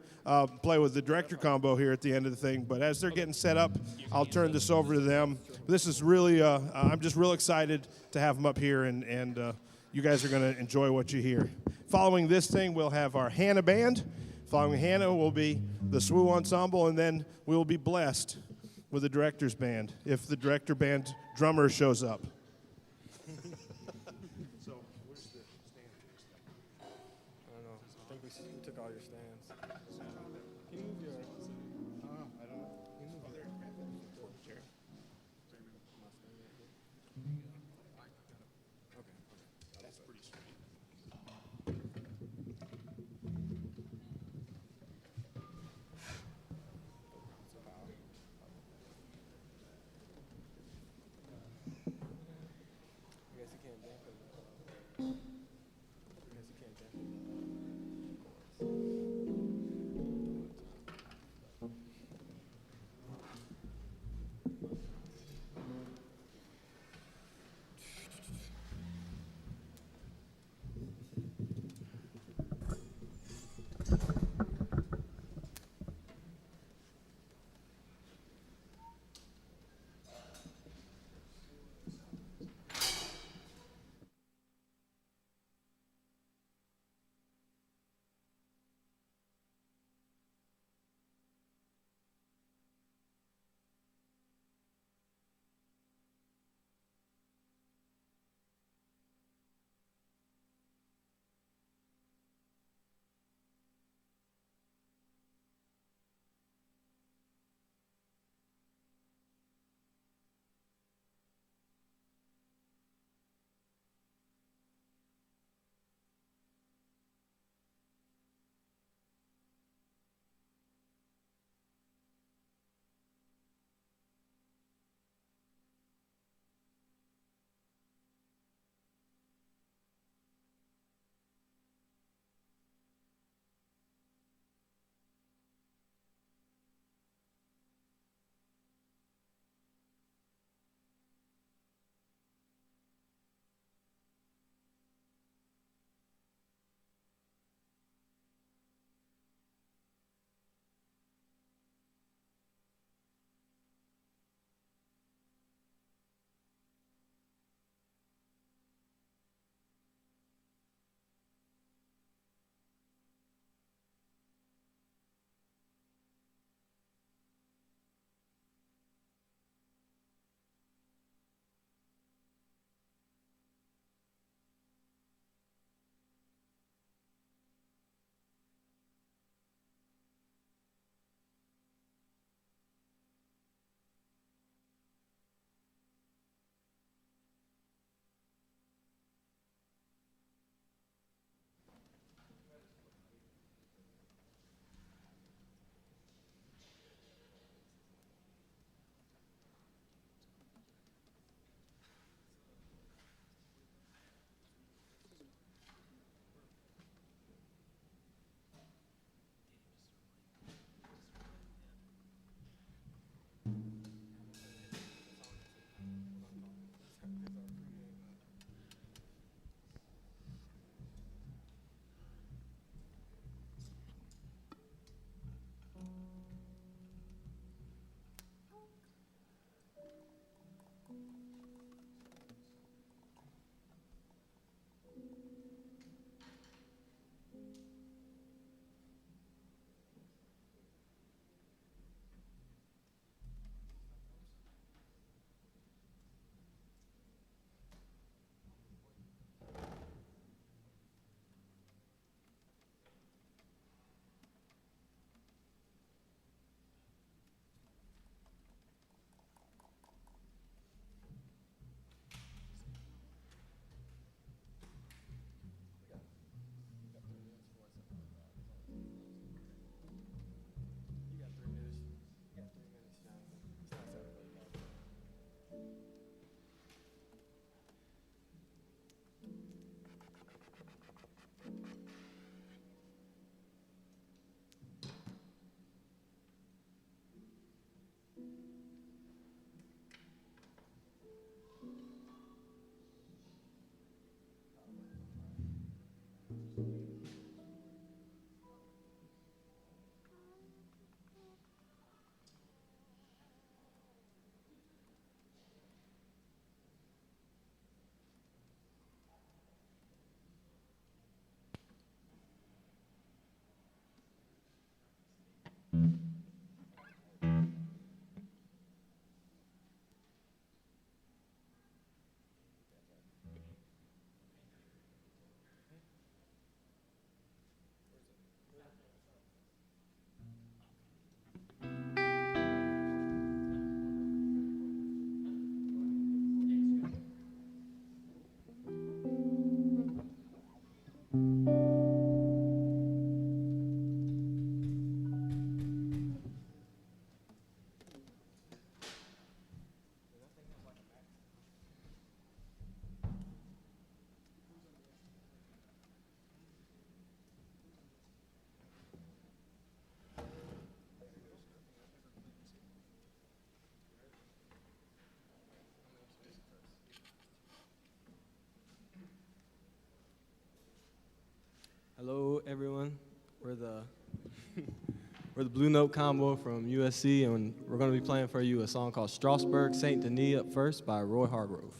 Speaker 1: play with the director combo here at the end of the thing. But as they're getting set up, I'll turn this over to them. This is really, I'm just real excited to have them up here, and you guys are going to enjoy what you hear. Following this thing, we'll have our Hannah band. Following Hannah will be the SWU ensemble, and then we will be blessed with the director's band if the director band drummer shows up. So, where's the stand?
Speaker 6: I don't know. I think we took all your stands.
Speaker 1: Can you move your? I don't know. Can you move there? Chair. That's pretty sweet.
Speaker 6: everyone. We're the we're the Blue Note Combo from USC, and we're going to be playing for you a song called Strasbourg Saint Denis up first by Roy Hargrove.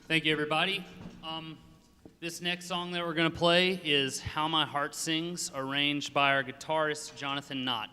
Speaker 7: Thank you, everybody. This next song that we're going to play is How My Heart Sings, arranged by our guitarist, Jonathan Knott.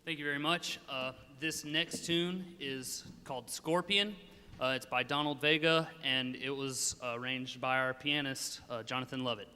Speaker 7: Thank you very much. This next tune is called Scorpion. It's by Donald Vega, and it was arranged by our pianist, Jonathan Lovett.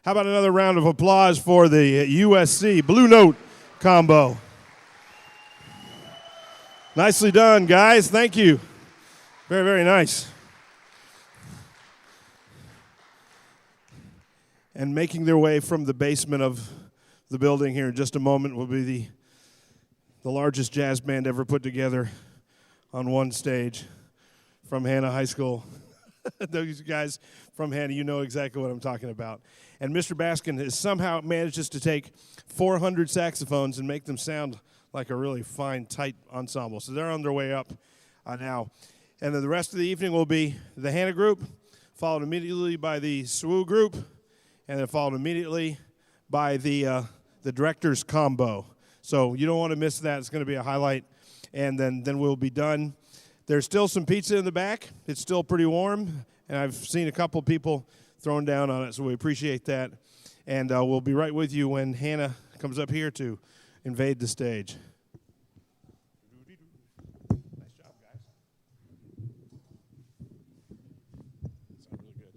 Speaker 1: How about another round of applause for the USC Blue Note combo? Nicely done, guys. Thank you. Very, very nice. And making their way from the basement of the building here in just a moment will be the largest jazz band ever put together on one stage from Hannah High School. Those guys from Hannah, you know exactly what I'm talking about. And Mr. Baskin has somehow manages to take 400 saxophones and make them sound like a really fine, tight ensemble. So they're on their way up now. And then the rest of the evening will be the Hannah group, followed immediately by the SWU group, and then followed immediately by the director's combo. So you don't want to miss that. It's going to be a highlight. And then we'll be done. There's still some pizza in the back. It's still pretty warm, and I've seen a couple people throwing down on it, so we appreciate that. And we'll be right with you when Hannah comes up here to invade the stage. Nice job, guys. Sounds really good.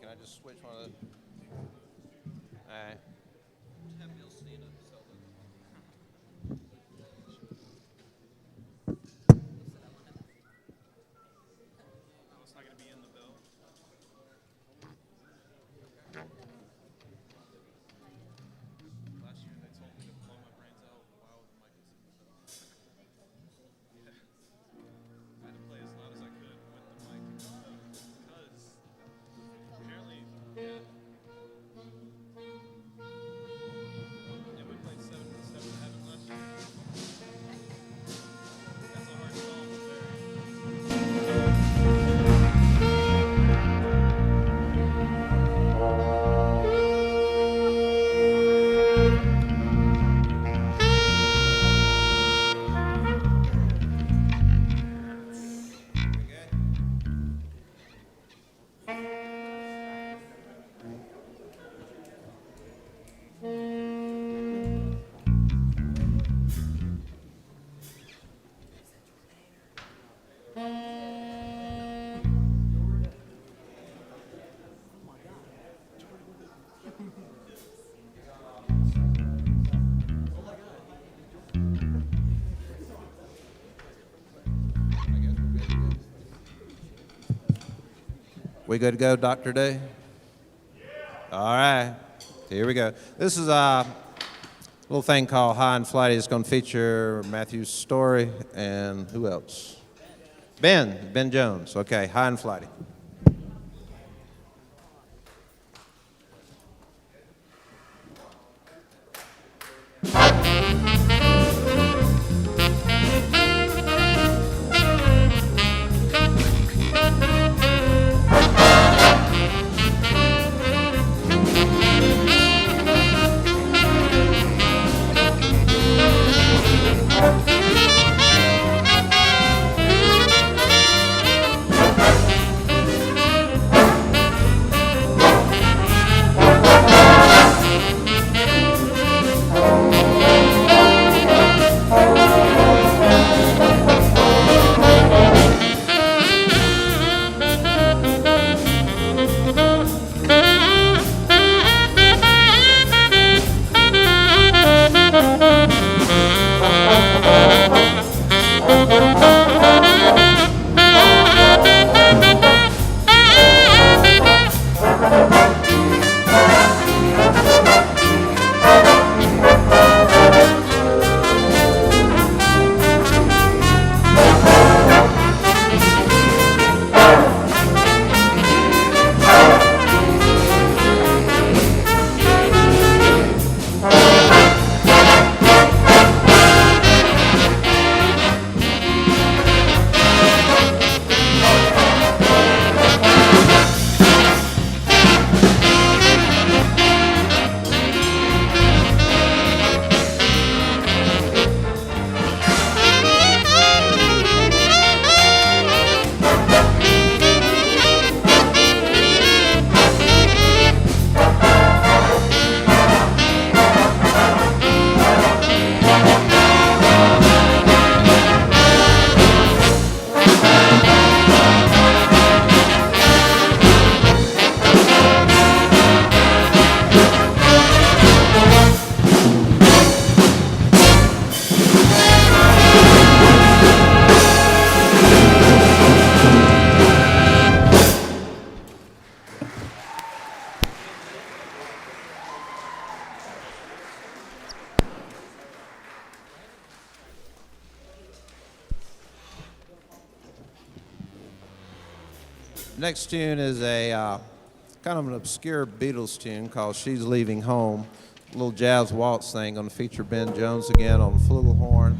Speaker 8: Can I just switch one of the? All right. We good to go, Dr. Day? All right, here we go. This is a little thing called High and Flighty. It's going to feature Matthew's story and who else? Ben Jones. Okay, High and Flighty. Next tune is a kind of an obscure Beatles tune called She's Leaving Home. A little jazz waltz thing. Going to feature Ben Jones again on flugelhorn,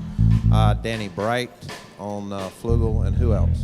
Speaker 8: Danny Bright on flugel, and who else?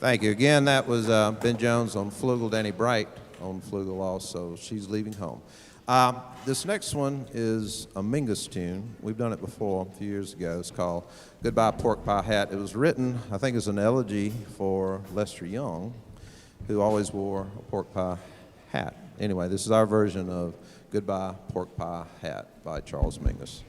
Speaker 8: Thank you. Again, that was Ben Jones on Flugel, Danny Bright on Flugel also. She's leaving home. This next one is a Mingus tune. We've done it before a few years ago. It's called Goodbye Pork Pie Hat. It was written, I think, as an elegy for Lester Young, who always wore a pork pie hat. Anyway, this is our version of Goodbye Pork Pie Hat by Charles Mingus.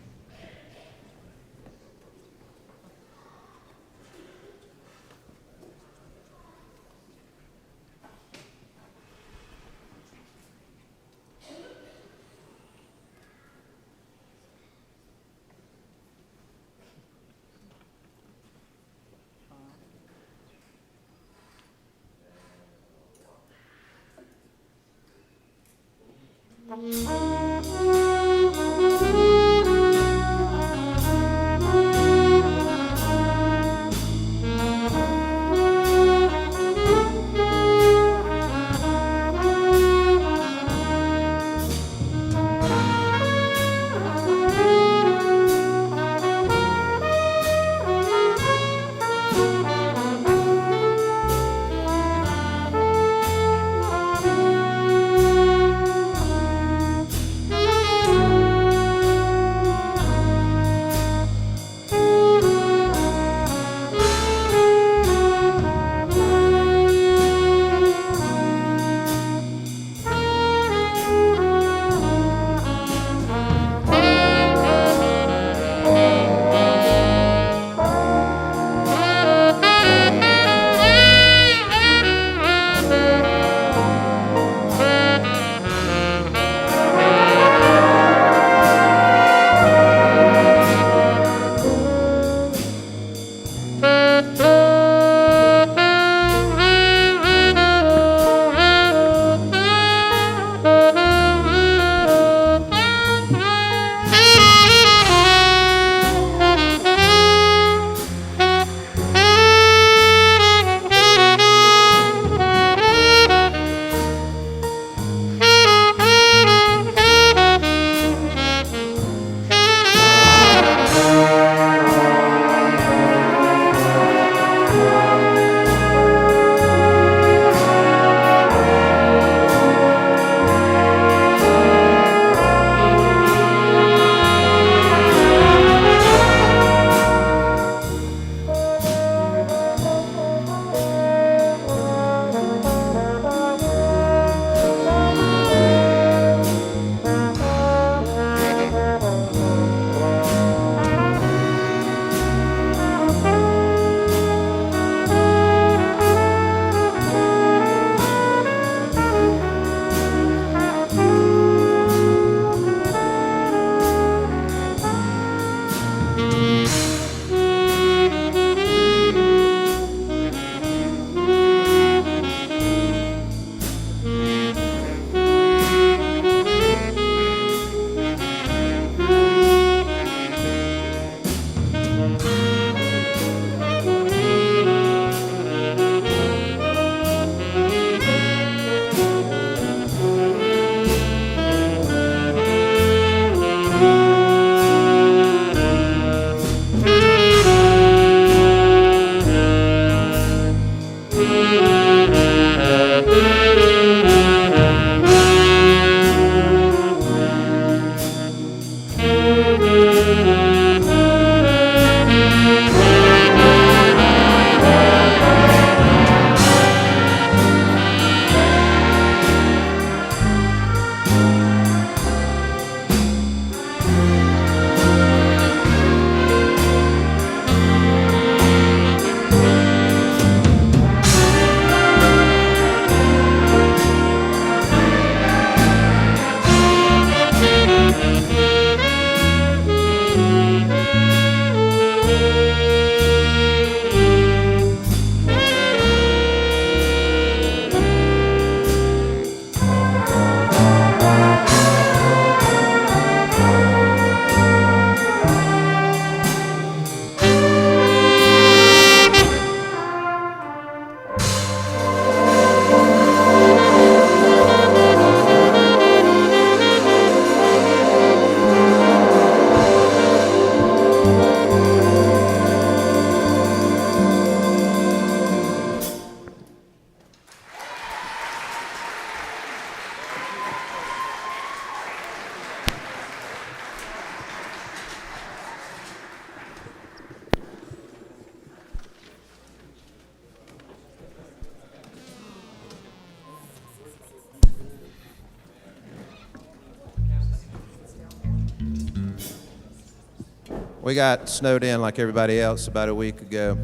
Speaker 8: We got snowed in like everybody else about a week ago,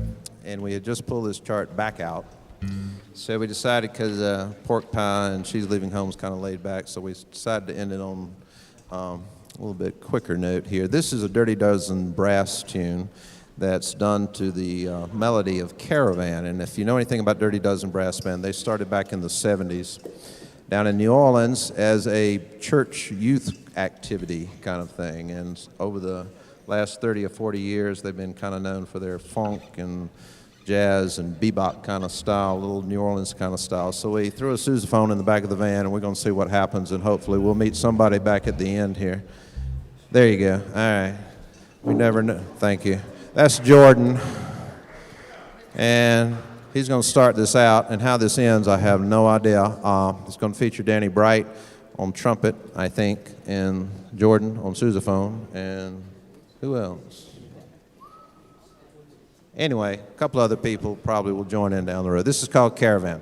Speaker 8: and we had just pulled this chart back out. So we decided, because pork pie and she's leaving home is kind of laid back, so we decided to end it on a little bit quicker note here. This is a Dirty Dozen brass tune that's done to the melody of Caravan. And if you know anything about Dirty Dozen Brass Band, they started back in the 70s down in New Orleans as a church youth activity kind of thing. And over the last 30 or 40 years, they've been kind of known for their funk and jazz and bebop kind of style, little New Orleans kind of style. So we threw a sousaphone in the back of the van, and we're going to see what happens, and hopefully we'll meet somebody back at the end here. There you go. All right. We never know. Thank you. That's Jordan. And he's going to start this out, and how this ends, I have no idea. It's going to feature Danny Bright on trumpet, I think, and Jordan on sousaphone, and who else? Anyway, a couple other people probably will join in down the road. This is called Caravan.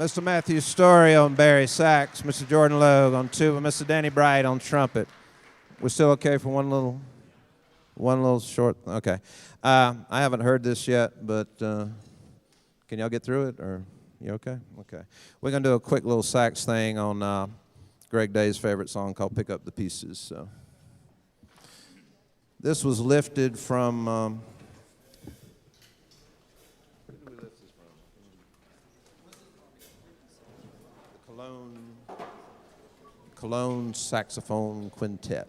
Speaker 8: Mr. Matthew Story on Barry sax, Mr. Jordan Logue on tuba, Mr. Danny Bright on trumpet. We're still okay for one little short. Okay, I haven't heard this yet, but can y'all get through it, or you okay? Okay, we're gonna do a quick little sax thing on Greg Day's favorite song called "Pick Up the Pieces." So this was lifted from. Cologne Saxophone Quintet.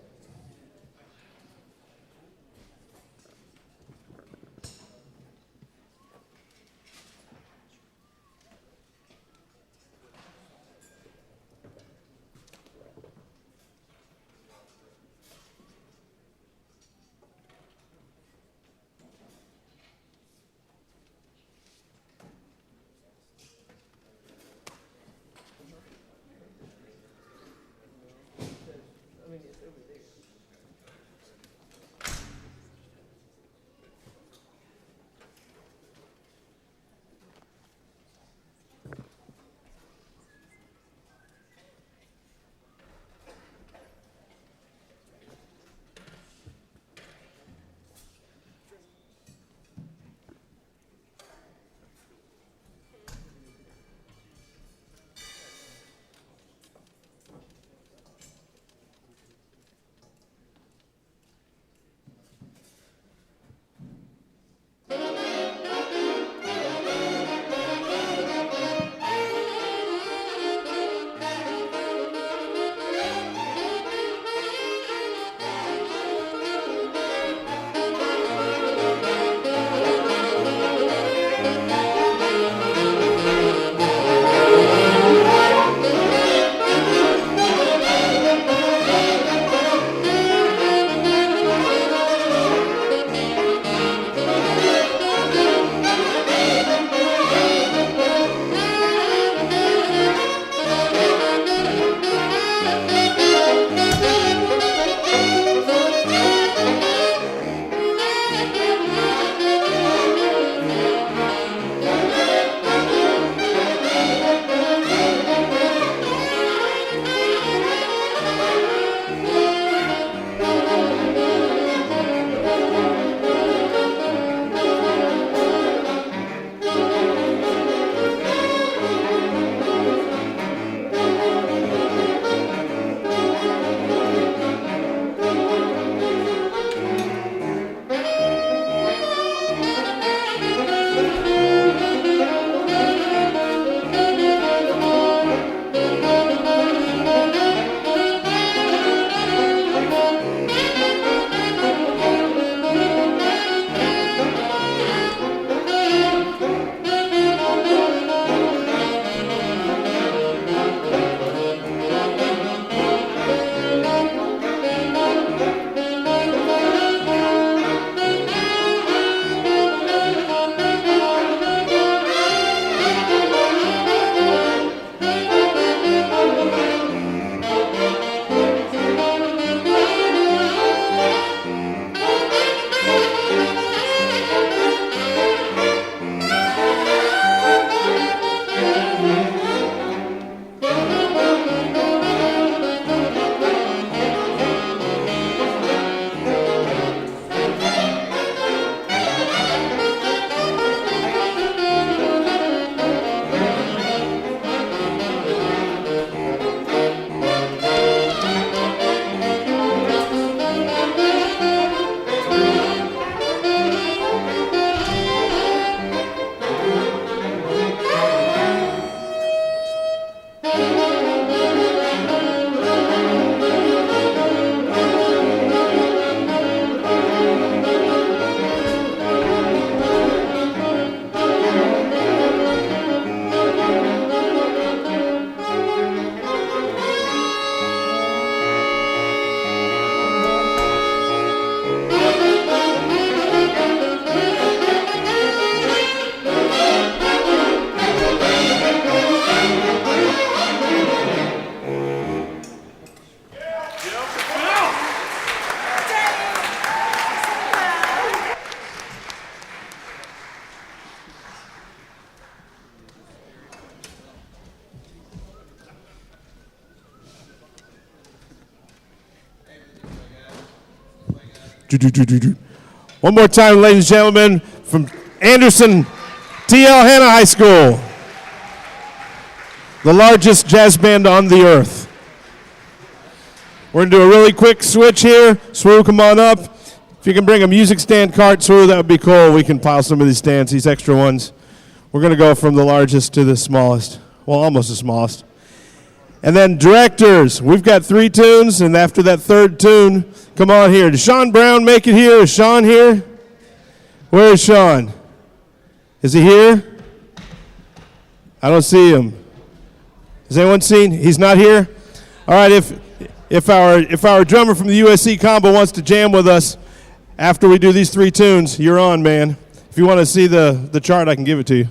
Speaker 1: One more time, ladies and gentlemen, from Anderson T.L. Hanna High School, the largest jazz band on the earth. We're going to do a really quick switch here. Swoo, come on up. If you can bring a music stand cart, Swoo, that would be cool. We can pile some of these stands, these extra ones. We're going to go from the largest to the smallest. Well, almost the smallest. And then directors, we've got 3 tunes, and after that third tune, come on here. Does Sean Brown make it here? Is Sean here? Where is Sean? Is he here? I don't see him. Has anyone seen? He's not here? All right, if our drummer from the USC combo wants to jam with us after we do these 3 tunes, you're on, man. If you want to see the chart, I can give it to you.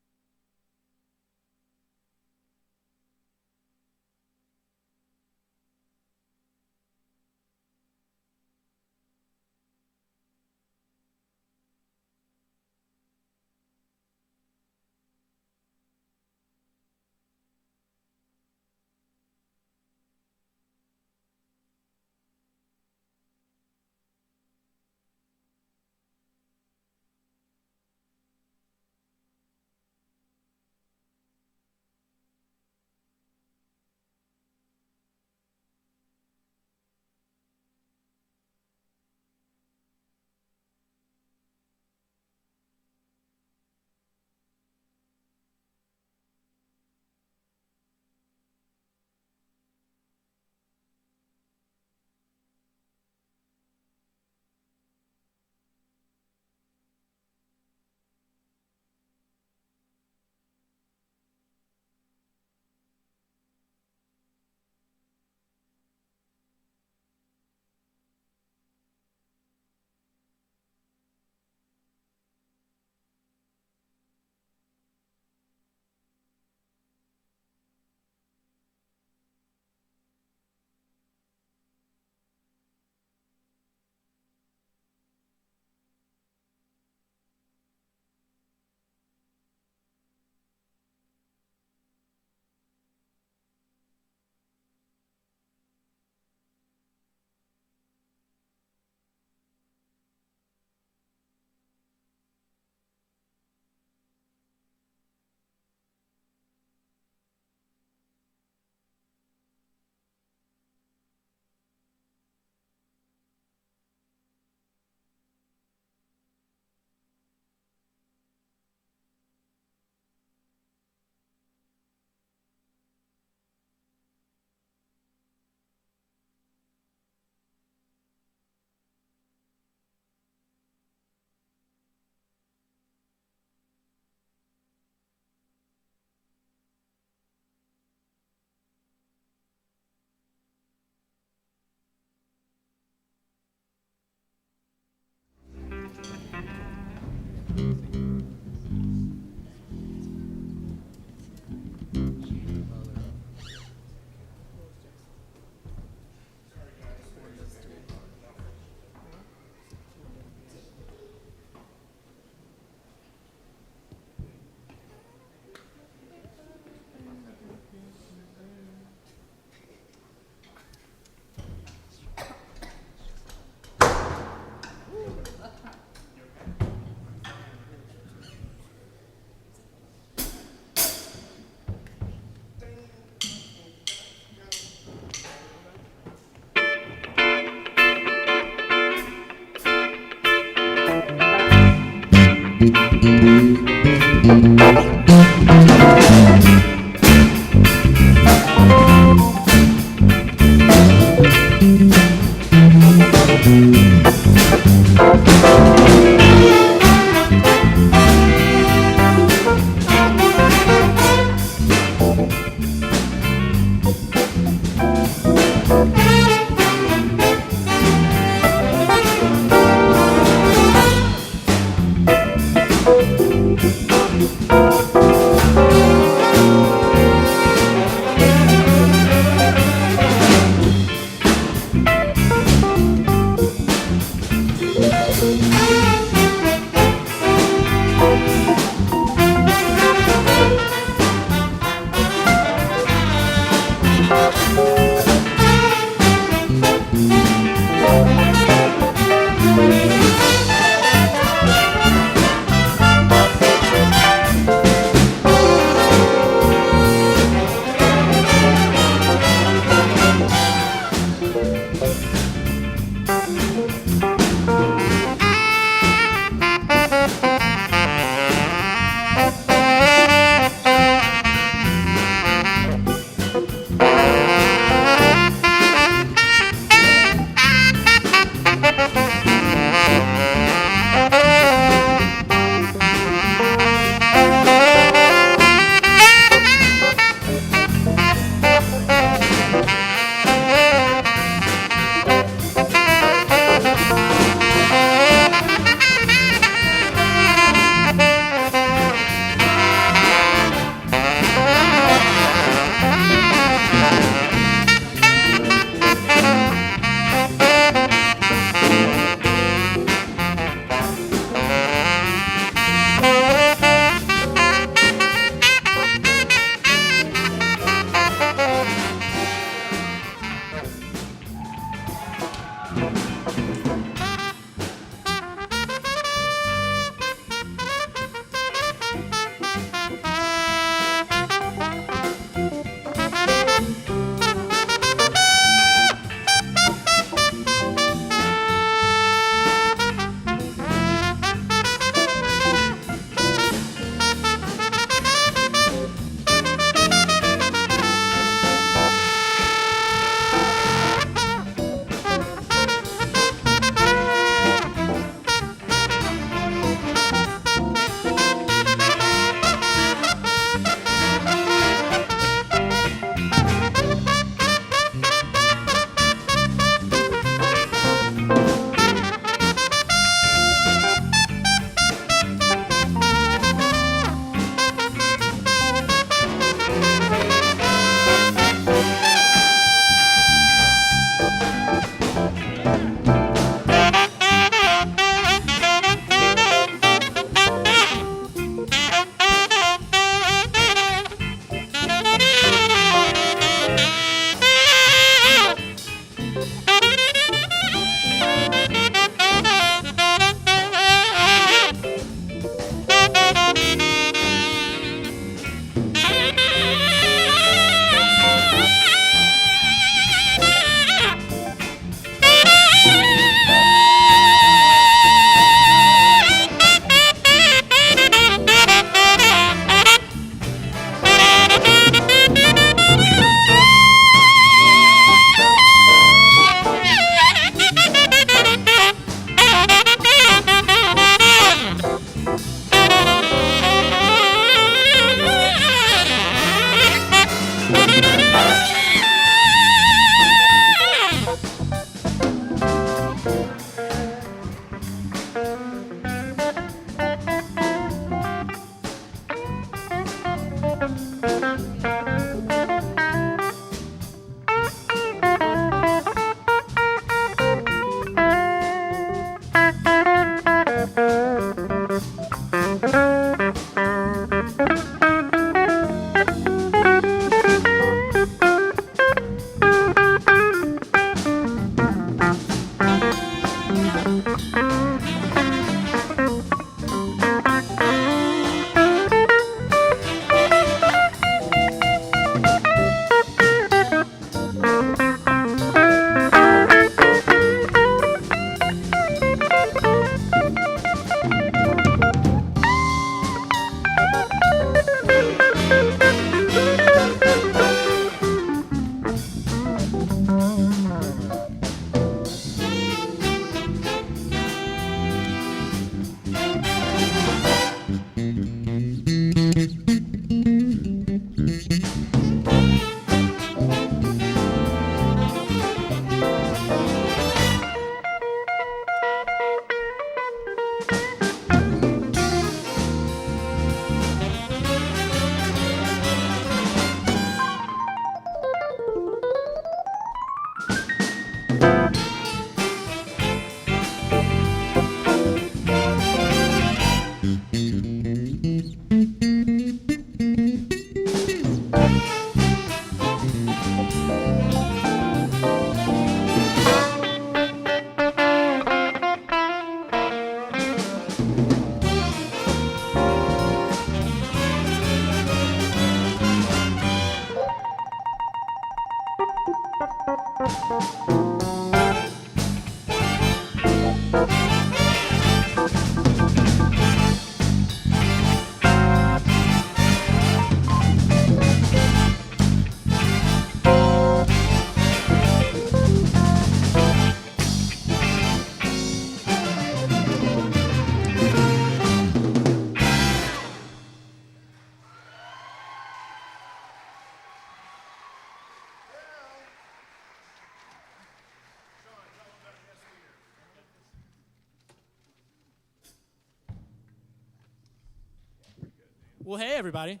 Speaker 9: Well, hey, everybody.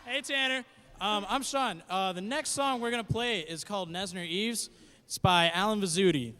Speaker 9: Hey, Tanner. I'm Sean. The next song we're going to play is called Nesner Eves. It's by Alan Vizzuti.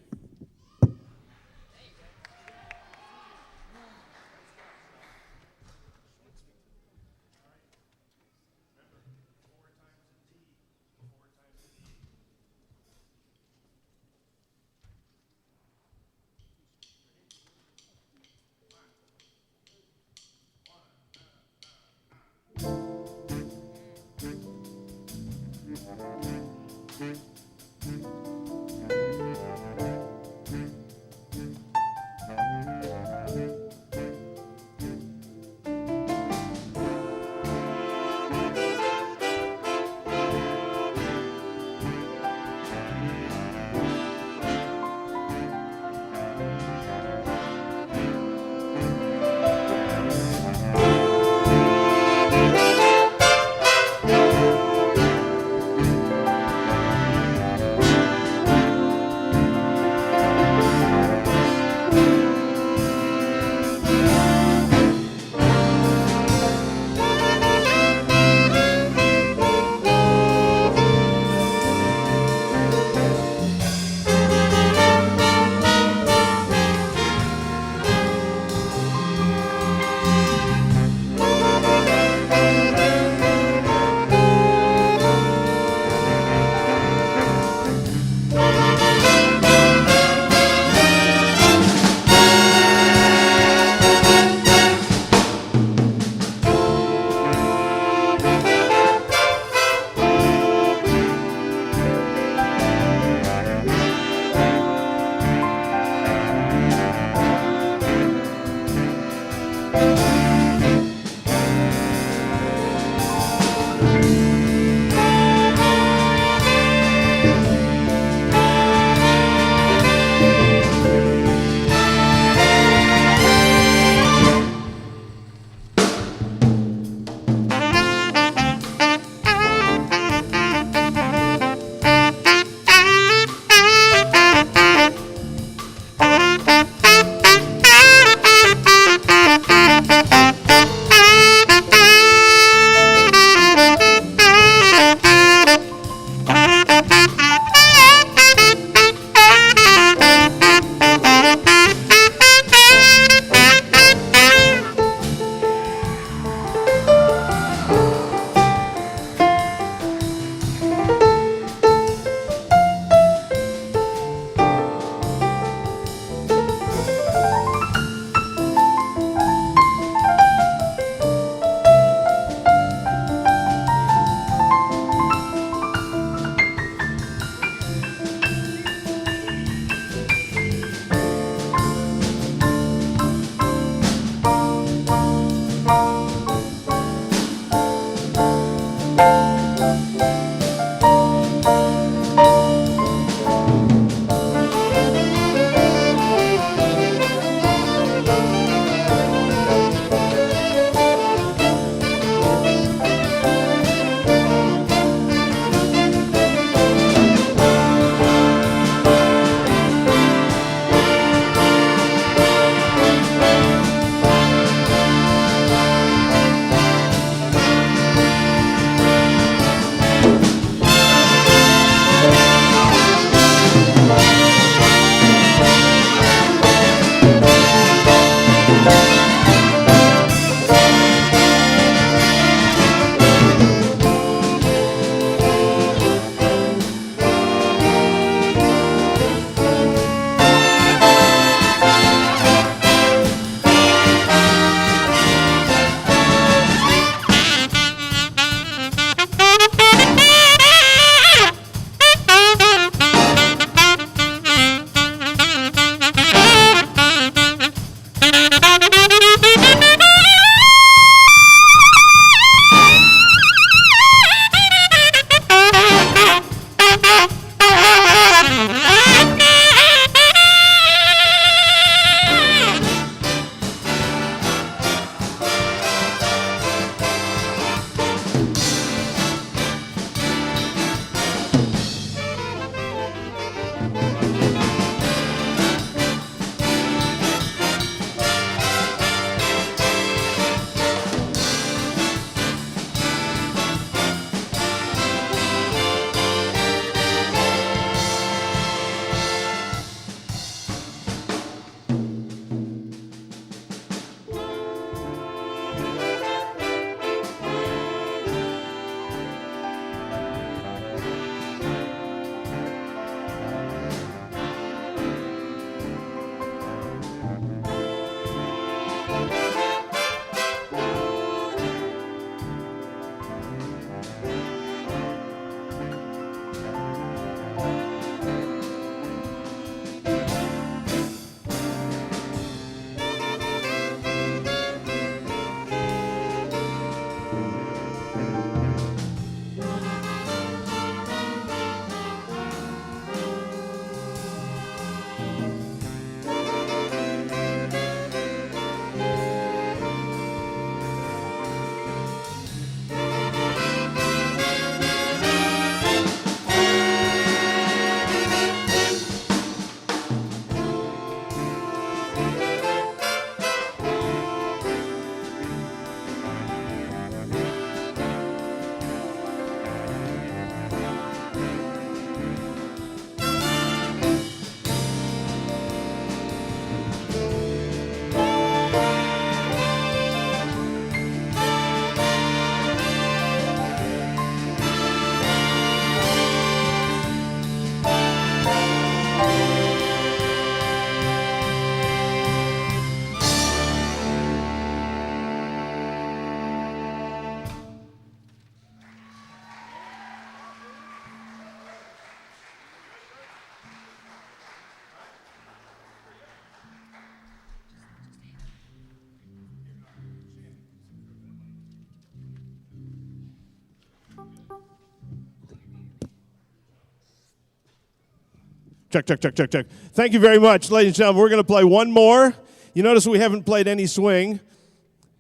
Speaker 1: Check, check, check, check, check. Thank you very much, ladies and gentlemen. We're going to play one more. You notice we haven't played any swing,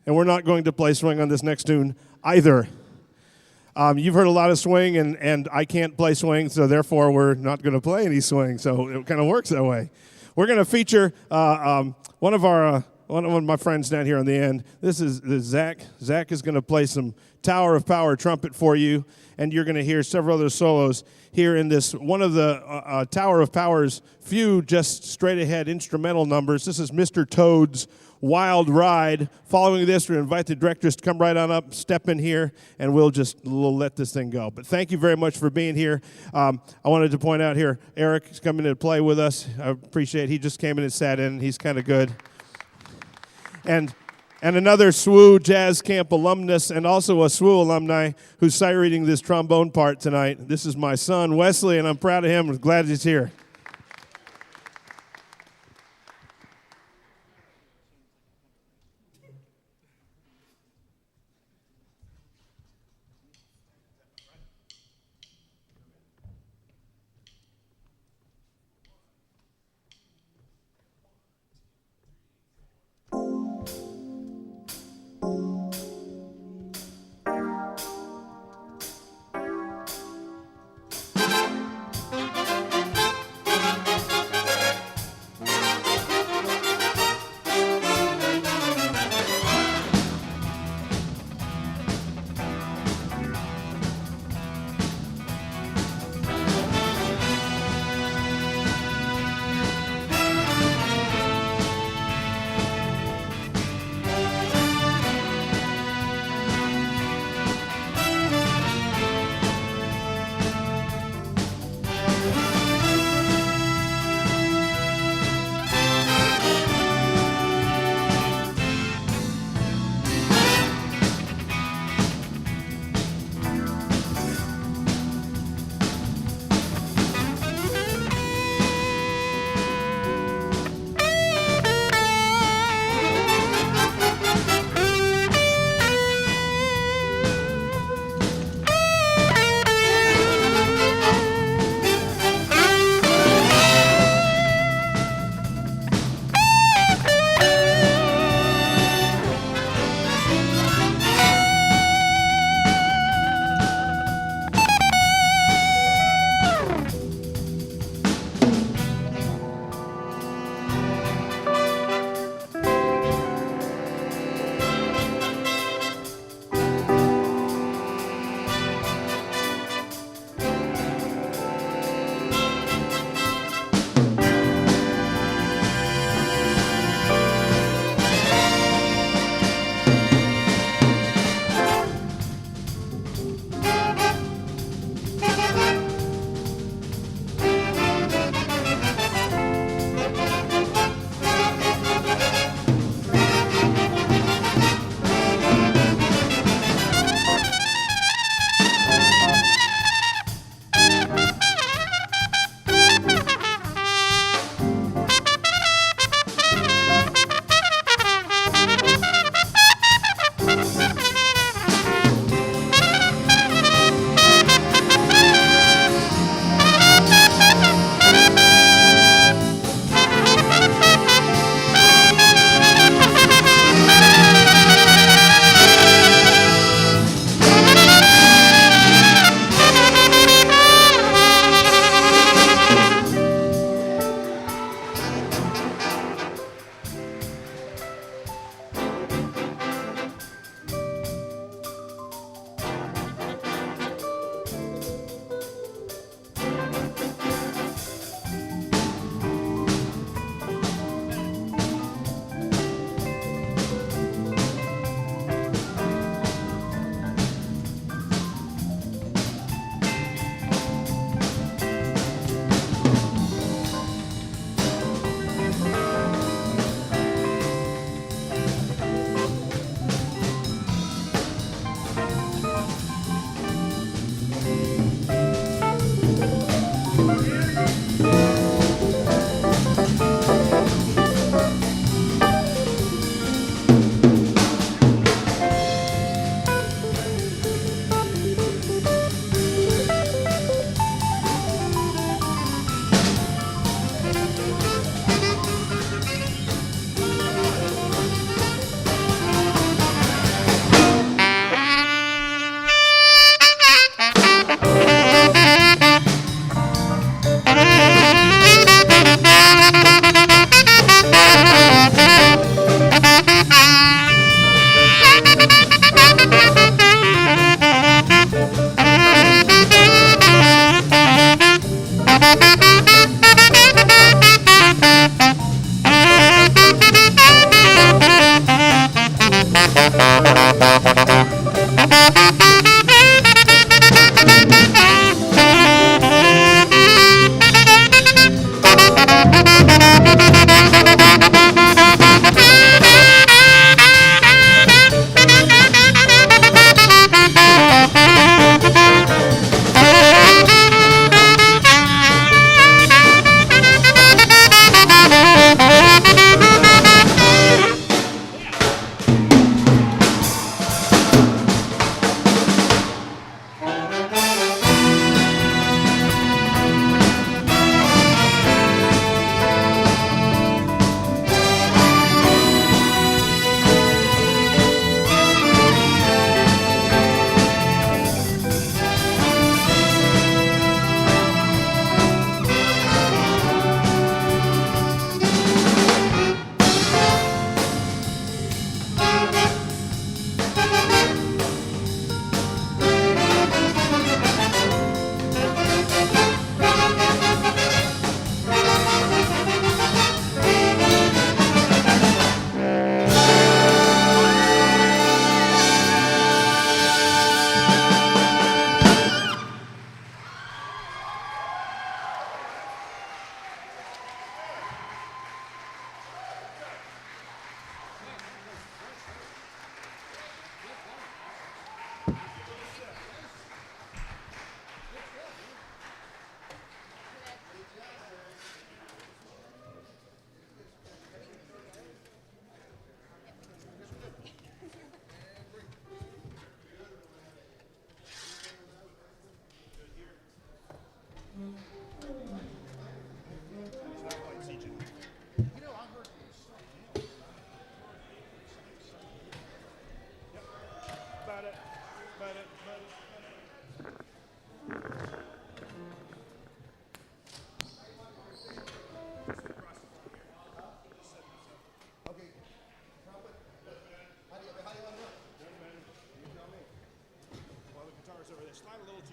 Speaker 1: and we're not going to play swing on this next tune either. You've heard a lot of swing, and I can't play swing, so therefore we're not going to play any swing. So it kind of works that way. We're going to feature one of my friends down here on the end. This is Zach. Zach is going to play some Tower of Power trumpet for you, and you're going to hear several other solos here in this one of the Tower of Power's few just straight ahead instrumental numbers. This is Mr. Toad's Wild Ride. Following this, we invite the directors to come right on up, step in here, and we'll let this thing go. But thank you very much for being here. I wanted to point out here, Eric is coming to play with us. I appreciate it. He just came in and sat in. He's kind of good. And another SWU Jazz Camp alumnus and also a SWU alumni who's sight reading this trombone part tonight. This is my son, Wesley, and I'm proud of him. I'm glad he's here.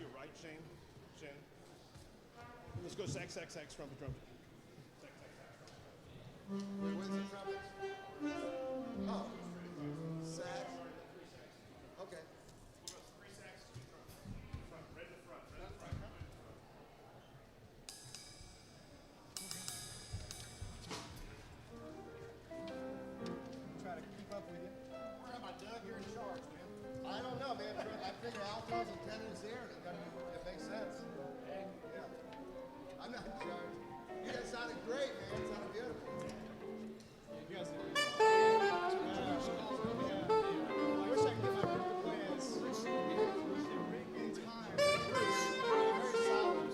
Speaker 1: your right, Shane. Shane. Let's go sax, sax, sax, trumpet, trumpet.
Speaker 3: Where's the trumpet? Oh, sax. Okay.
Speaker 2: Try to keep up with you.
Speaker 3: Where am I, Doug? You're in charge, man. I don't know, man. I figure altos and tenors here, and it makes sense. Yeah. I'm not in charge. You guys sounded great, man. It sounded beautiful.
Speaker 2: You guys did really well. I wish I could get my group to play as in time. Very solid.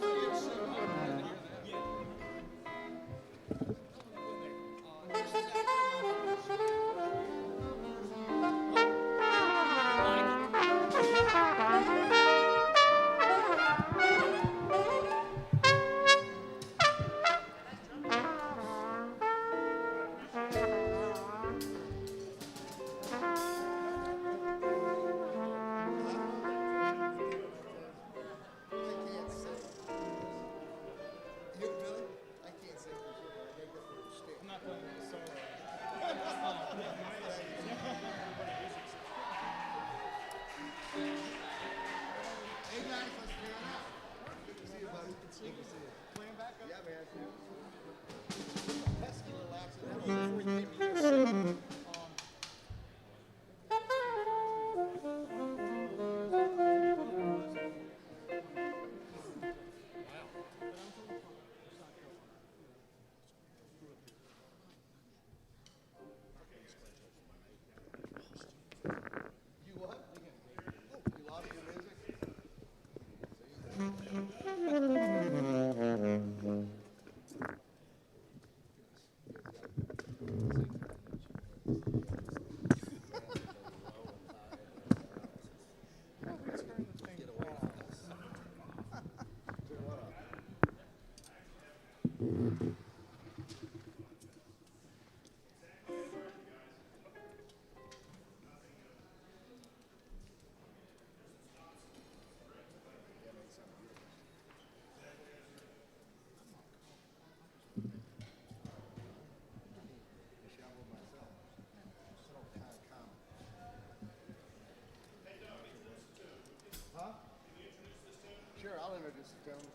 Speaker 3: Sure, I'll introduce the tune.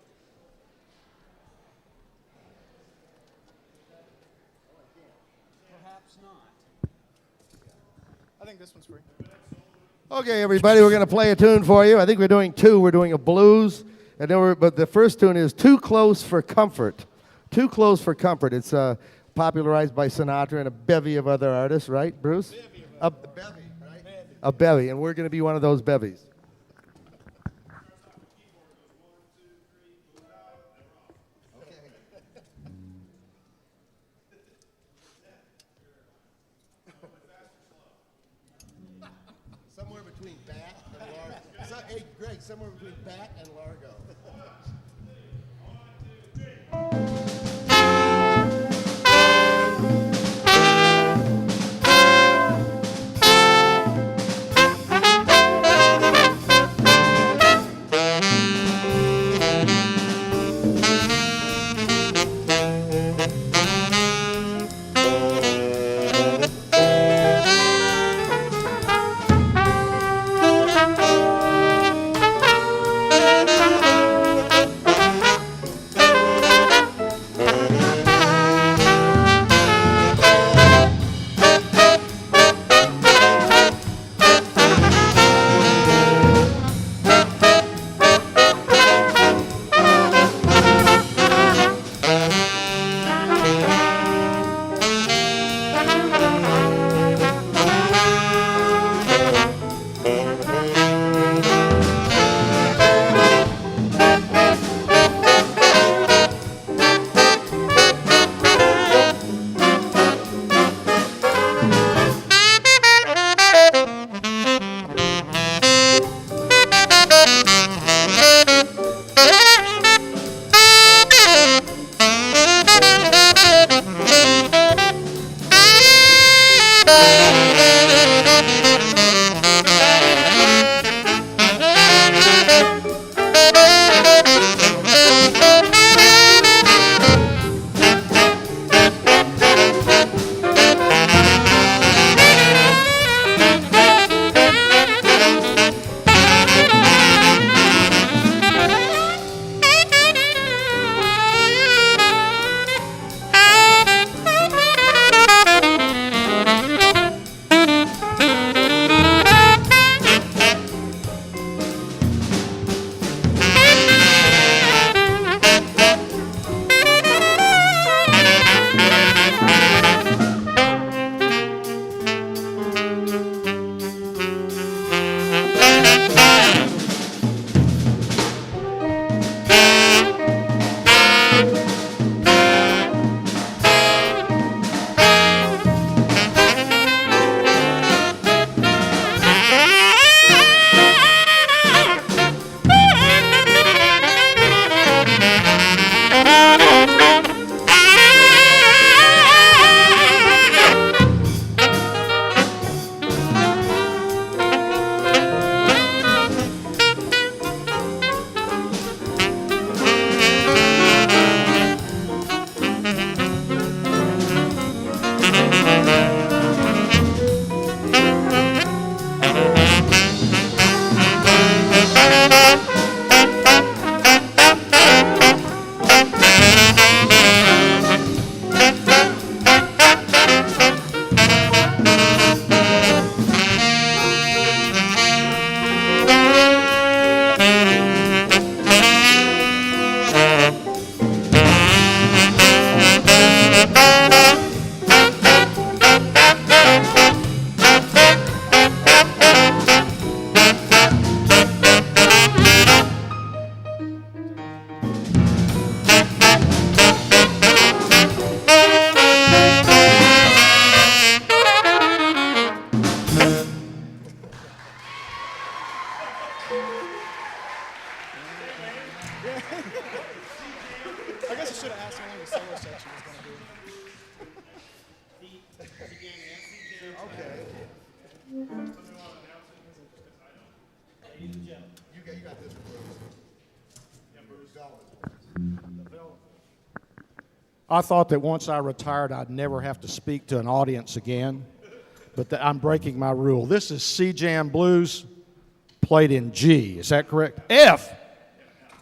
Speaker 9: Perhaps not.
Speaker 2: I think this one's free.
Speaker 3: Okay, everybody, we're going to play a tune for you. I think we're doing two. We're doing a blues, and then but the first tune is "Too Close for Comfort." "Too Close for Comfort." It's popularized by Sinatra and a bevy of other artists, right, Bruce? A bevy, right? A bevy, and we're going to be one of those bevies. Somewhere between Bat and Largo. Hey, Greg, somewhere between Bat and Largo.
Speaker 2: I guess I should have asked how long the solo section was going to be.
Speaker 10: I thought that once I retired, I'd never have to speak to an audience again, but I'm breaking my rule. This is C-Jam Blues played in G. Is that correct? F.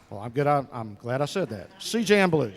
Speaker 10: Well, I'm good. I'm glad I said that. C-Jam Blues.